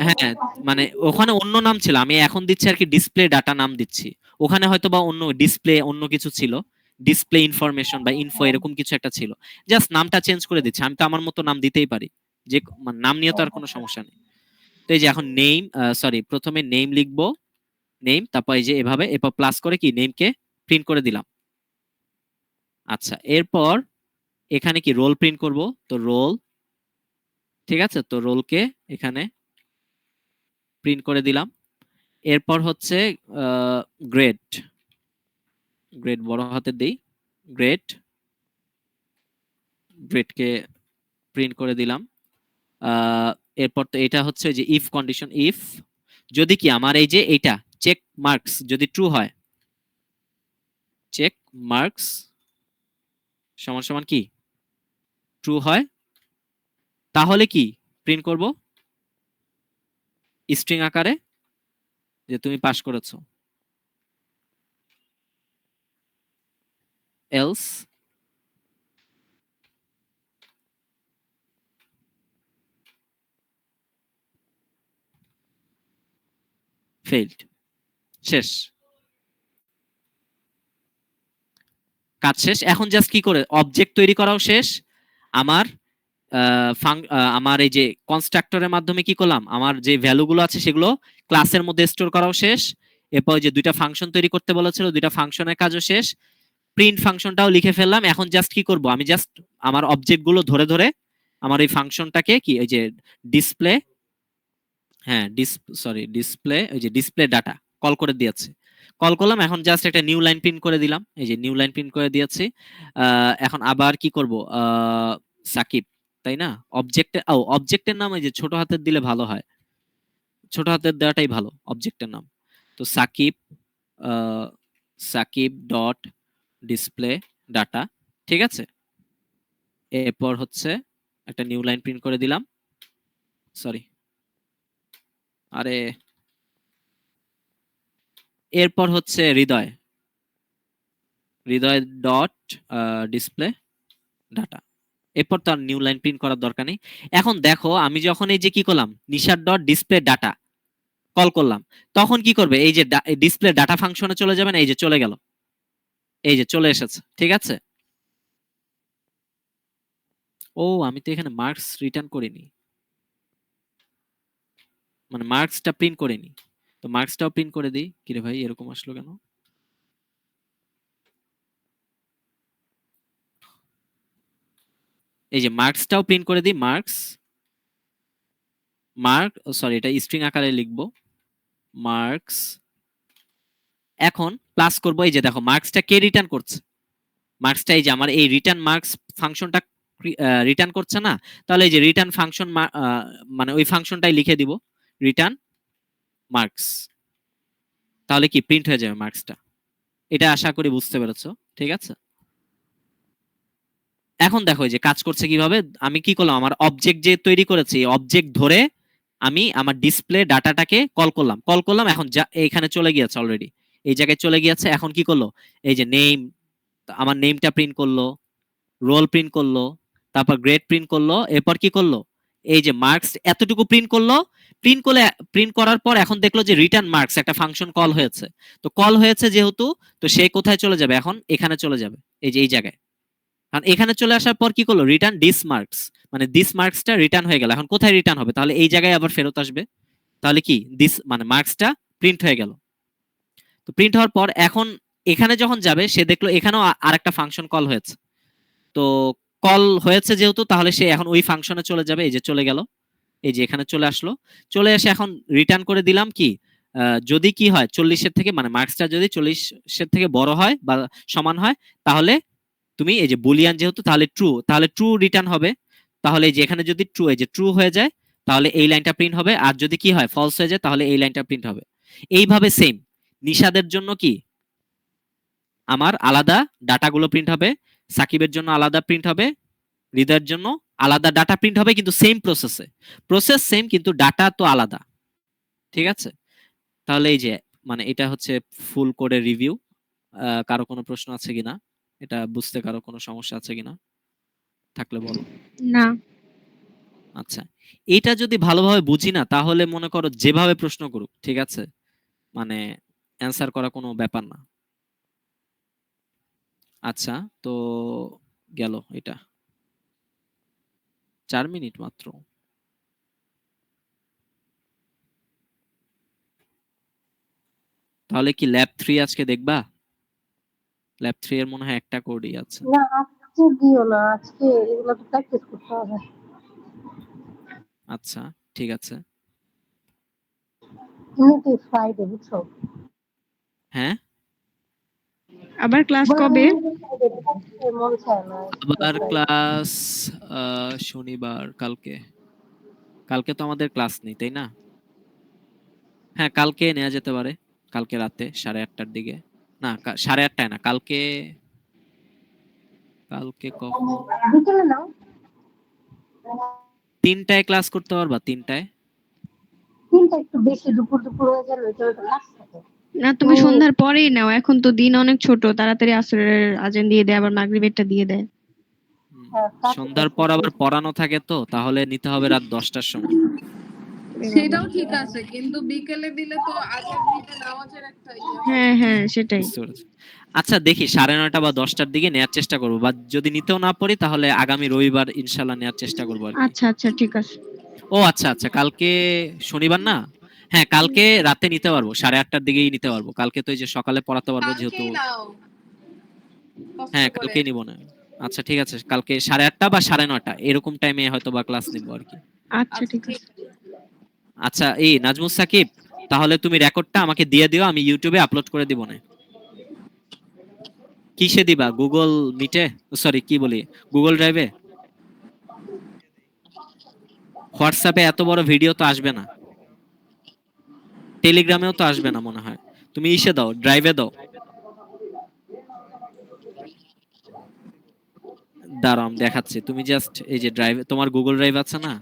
হ্যাঁ মানে ওখানে অন্য নাম ছিল, আমি এখন দিচ্ছি আর কি ডিসপ্লে ডাটা নাম দিচ্ছি। ওখানে হয়তো বা অন্য ডিসপ্লে অন্য কিছু ছিল, ডিসপ্লে ইনফরমেশন বা ইনফো এরকম কিছু একটা ছিল, জাস্ট নামটা চেঞ্জ করে দিচ্ছি। আমি তো আমার মতো নাম দিতেই পারি, যে মানে নাম নিয়ে তো আর কোনো সমস্যা নেই। তো এই যে এখন নেম, সরি প্রথমে নেম লিখবো, নেম, তারপর এই যে এভাবে, এরপর প্লাস করে কি নেমকে প্রিন্ট করে দিলাম। আচ্ছা, এরপর এখানে কি রোল প্রিন্ট করব, তো রোল, ঠিক আছে, তো রোলকে এখানে প্রিন্ট করে দিলাম। এরপর হচ্ছে গ্রেড, গ্রেড বড় হাতের দেই, গ্রেড, গ্রেডকে প্রিন্ট করে দিলাম। এরপর তো এটা হচ্ছে যে ইফ কন্ডিশন, ইফ যদি কি আমার এই যে এইটা চেক মার্কস যদি ট্রু হয়, চেক মার্কস সমান সমান কি ট্রু হয়, তাহলে কি প্রিন্ট করব স্ট্রিং আকারে যে তুমি পাস করেছো, এলস ফেইলড, শেষ, কাজ শেষ। এখন জাস্ট কি করে অবজেক্ট তৈরি করাও শেষ আমার, আমার এই যে কনস্ট্রাক্টরের মাধ্যমে কি করলাম, আমার যে ভ্যালুগুলো আছে সেগুলো ক্লাসের মধ্যে স্টোর করাও শেষ। এরপর যে দুইটা ফাংশন তৈরি করতে বলেছিল, দুইটা ফাংশনের কাজও শেষ, প্রিন্ট ফাংশনটাও লিখে ফেললাম। এখন জাস্ট কি করব, আমি জাস্ট আমার অবজেক্ট গুলো ধরে ধরে আমার এই ফাংশনটাকে কি এই যে ডিসপ্লে হ্যাঁ ডিসপ্লে, ওই যে ডিসপ্লে ডাটা কল করে দিয়েছে, কল করলাম, এখন জাস্ট একটা নিউ লাইন প্রিন্ট করে দিলাম, এই যে নিউ লাইন প্রিন্ট করে দিয়েছি। এখন আবার কি করব, সাকিব, তাই না? অবজেক্টের নাম এই যে ছোট হাতের দিলে ভালো হয়, ছোট হাতের দেওয়াটাই ভালো অবজেক্টের নাম। তো Sakib, Sakib dot display data, ঠিক আছে। এরপর হচ্ছে একটা নিউ লাইন প্রিন্ট করে দিলাম, সরি, আরে এরপর হচ্ছে হৃদয়, হৃদয় ডট ডিসপ্লে ডাটা। এরপর তো আর নিউ লাইন প্রিন্ট করার দরকার নেই। এখন দেখো আমি যখন এই যে কি করলাম, নিশার ডট ডিসপ্লে ডাটা কল করলাম, তখন কি করবে, এই যে ডিসপ্লে ডাটা ফাংশনে চলে যাবে না, এই যে চলে গেল, এই যে চলে এসেছে, ঠিক আছে। ও আমি তো এখানে মার্কস রিটার্ন করিনি, মানে মার্কসটা প্রিন্ট করিনি, তো মার্কসটাও প্রিন্ট করে দিই। কিরে ভাই এরকম আসলো কেন? এই যে মার্কসটাও প্রিন্ট করে দিই, সরি এটা স্ট্রিং আকারে লিখবো, মার্কস। এখন প্লাস করবো, এই যে দেখো মার্কসটা কে রিটার্ন করছে, মার্কসটা এই যে আমার এই রিটার্ন মার্কস ফাংশনটা রিটার্ন করছে না, তাহলে এই যে রিটার্ন ফাংশন, মানে ওই ফাংশনটাই লিখে দিব, রিটার্ন মার্কস, তাহলে কি প্রিন্ট হয়ে যাবে মার্কসটা। এটা আশা করি বুঝতে পেরেছো, ঠিক আছে। এখন দেখো এই যে কাজ করছে কিভাবে, আমি কি করলাম, আমার অবজেক্ট যে তৈরি করেছি, অবজেক্ট ধরে আমি আমার ডিসপ্লে ডাটাটাকে কল করলাম, এখন এখানে চলে গিয়েছে অলরেডি, এই জায়গায় চলে গিয়েছে। এখন কি করলো, এই যে নেম, আমার নেমটা প্রিন্ট করলো, রোল প্রিন্ট করলো, তারপর গ্রেড প্রিন্ট করলো, এরপর কি করলো, এই যে মার্কস এতটুকু প্রিন্ট করলো, প্রিন্ট করার পর এখন দেখলো যে রিটার্ন মার্কস একটা ফাংশন কল হয়েছে, তো কল হয়েছে যেহেতু, তো সে কোথায় চলে যাবে, এখন এখানে চলে যাবে, এই যে এই জায়গায়। কারণ এখানে চলে আসার পর কি করলো, রিটার্ন দিস মার্কস, মানে দিস মার্কসটা রিটার্ন হয়ে গেল, এখন কোথায় রিটার্ন হবে, তাহলে এই জায়গায় আবার ফেরত আসবে, তাহলে কি দিস মানে মার্কসটা প্রিন্ট হয়ে গেল। তো প্রিন্ট হওয়ার পর এখন এখানে যখন যাবে, সে দেখলো এখানেও আরেকটা ফাংশন কল হয়েছে, তো কল হয়েছে যেহেতু, তাহলে সে এখন ওই ফাংশনে চলে যাবে, এই যে চলে গেল, এই যে এখানে চলে আসলো, চলে এসে এখন রিটার্ন করে দিলাম কি, যদি কি হয় 40-এর থেকে, মানে মার্কসটা যদি 40-এর থেকে বড় হয় বা সমান হয়, তাহলে তুমি এই যে বুলিয়ান যেহেতু, তাহলে ট্রু রিটার্ন হবে, তাহলে এই যে এখানে যদি ট্রু, এই যে ট্রু হয়ে যায়, তাহলে এই লাইনটা প্রিন্ট হবে, আর যদি কি হয় ফলস হয়ে যায়, তাহলে এই লাইনটা প্রিন্ট হবে। এইভাবে সেম নিশাদের জন্য কি আমার আলাদা ডাটাগুলো প্রিন্ট হবে, সাকিবের জন্য আলাদা প্রিন্ট হবে, হৃদয়ের জন্য আলাদা ডাটা প্রিন্ট হবে, কিন্তু সেম প্রসেস সেম, কিন্তু ডাটা তো আলাদা, ঠিক আছে। তাহলে এই যে মানে এটা হচ্ছে ফুল কোডের রিভিউ। কারো কোনো প্রশ্ন আছে কিনা, এটা বুঝতে কারো কোনো সমস্যা আছে কিনা, থাকলে বলো। না। আচ্ছা, এটা যদি ভালোভাবে বুঝি না, তাহলে মনে করো যেভাবে প্রশ্ন করুক, ঠিক আছে, মানে অ্যান্সার করা কোনো ব্যাপার না। আচ্ছা, তো গেল এটা 4 মিনিট মাত্র। তাহলে কি ল্যাব 3 আজকে দেখবা? ল্যাব 3 এর মনে হয় একটা কোডই আছে। না আজকে দিও না, আজকে এগুলো তো প্র্যাকটিস করতে হবে। আচ্ছা ঠিক আছে। এমনিতে ফ্রাইডে বুঝছো, হ্যাঁ, আবার ক্লাস কবে? মন চায় না। আবার ক্লাস শনিবার, কালকে তো আমাদের ক্লাস নেই, তাই না? হ্যাঁ কালকে নেওয়া যেতে পারে, কালকে রাতে 8:30টার দিকে, না 8:30টায় না, কালকে কখন, বিকেলে নাও। 3টায় ক্লাস করতে পারবা? 3টায়? তিনটা একটু বেশি, দুপুর দুপুর হয়ে গেলে ওইটা ক্লাস থাকে। না তুমি সন্ধ্যার পরেই নাও, এখন তো দিন অনেক ছোট, তাড়াতাড়ি আসরের আজান দিয়ে দেয়, আবার মাগরিবেরটা দিয়ে দেয়। সন্ধ্যার পর আবার পড়ানো থাকে, তো তাহলে নিতে হবে রাত 10টার সময়। সেটাও ঠিক আছে, কিন্তু বিকেলে দিলে তো আজান দিতে নামাজের একটা ইয়ে হয়। হ্যাঁ হ্যাঁ সেটাই। বুঝতে পেরেছি। আচ্ছা দেখি 9:30 বা 10টার দিকে নেওয়ার চেষ্টা করবো, বা যদি নিতেও না পারি তাহলে আগামী রবিবার ইনশাল্লাহ নেওয়ার চেষ্টা করবো আর কি। আচ্ছা আচ্ছা ঠিক আছে। ও আচ্ছা আচ্ছা, কালকে শনিবার না, হ্যাঁ কালকে রাতে নিতে পারবো, 8:30টার দিকেই নিতে পারবো, কালকে তো এই যে সকালে পড়াতে পারবো যেহেতু। কালকেই নাও, কষ্ট হ্যাঁ করে। কালকেই নিবো না। আচ্ছা ঠিক আছে, কালকে 8:30 বা 9:30 এরকম টাইমে হয়তো বা ক্লাস নিবো আর কি। আচ্ছা ঠিক আছে। আচ্ছা এই নাজমুস সাকিব, তাহলে তুমি রেকর্ডটা আমাকে দিয়ে দিও, আমি ইউটিউবে আপলোড করে দিব না। কিসে দিবা? গুগল মিটে, সরি কি বলি, গুগল ড্রাইভে? হোয়াটসঅ্যাপে এত বড় ভিডিও তো আসবে না, টেলিগ্রামেও তো আসবে না মনে হয়। তুমি ইসে দাও, ড্রাইভে দাও। দাঁড়াও আমি দেখাচ্ছি, তুমি জাস্ট এই যে ড্রাইভ, তোমার গুগল ড্রাইভ আছে না,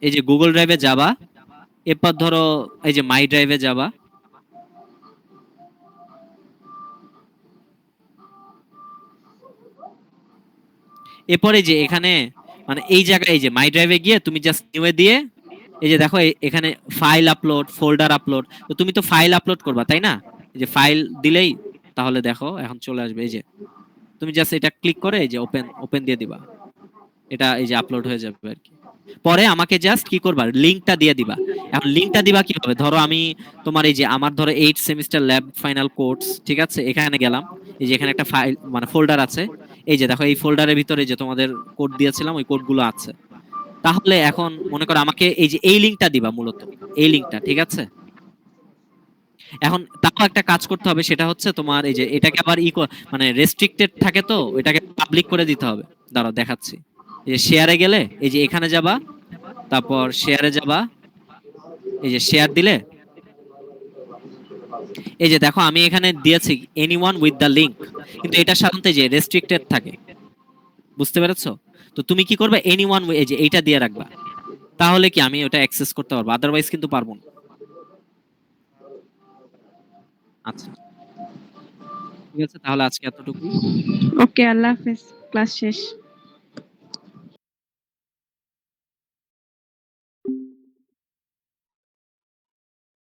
এই যে গুগল ড্রাইভে যাবা, এরপর ধরো এই যে মাই ড্রাইভে যাবা, এরপরে যে এখানে মানে এই জায়গায় এই যে মাই ড্রাইভে গিয়ে তুমি জাস্ট নিউয়ে দিয়ে, এই যে দেখো এখানে ফাইল আপলোড, ফোল্ডার আপলোড, তো তুমি তো ফাইল আপলোড করবা তাই না? এই যে ফাইল দিলেই তাহলে দেখো এখন চলে আসবে। এই যে তুমি জাস্ট এটা ক্লিক করে এই যে ওপেন ওপেন দিয়ে দিবা, এটা এই যে আপলোড হয়ে যাবে আর কি। পরে আমাকে জাস্ট কি করবা, লিংকটা দিয়ে দিবা। এখন লিংকটা দিবা কিভাবে, ধরো আমি তোমার এই যে আমার ধরো 8 সেমিস্টার ল্যাব ফাইনাল কোর্স, ঠিক আছে, এখানে গেলাম, এই যে এখানে একটা ফাইল মানে ফোল্ডার আছে, এই যে দেখো এই ফোল্ডারের ভিতরে যে তোমাদের কোড দিয়েছিলাম ওই কোডগুলো আছে। তাহলে এখন মনে করো আমাকে এই যে এই লিংকটা দিবা, মূলত এই লিংকটা, ঠিক আছে। এখন তাও একটা কাজ করতে হবে, সেটা হচ্ছে তোমার এই যে এটাকে আবার মানে রেস্ট্রিক্টেড থাকে, তো এটাকে পাবলিক করে দিতে হবে। দাঁড়াও দেখাচ্ছি, এই যে শেয়ারে গেলে এই যে এখানে যাবা, তারপর শেয়ারে যাবা, এই যে শেয়ার দিলে এই যে দেখো আমি এখানে দিয়েছি এনিওয়ান উইথ দ্য লিংক, কিন্তু এটা সাধারণত এই যে রেস্ট্রিক্টেড থাকে, বুঝতে পেরেছো? তো তুমি কি করবে, এনিওয়ান এই যে এইটা দিয়ে রাখবা, তাহলে কি আমি ওটা অ্যাক্সেস করতে পারবো, আদারওয়াইজ কিন্তু পারবো না। আচ্ছা ঠিক আছে, তাহলে আজকে এতটুকুই। ওকে, আল্লাহ হাফেজ, ক্লাস শেষ।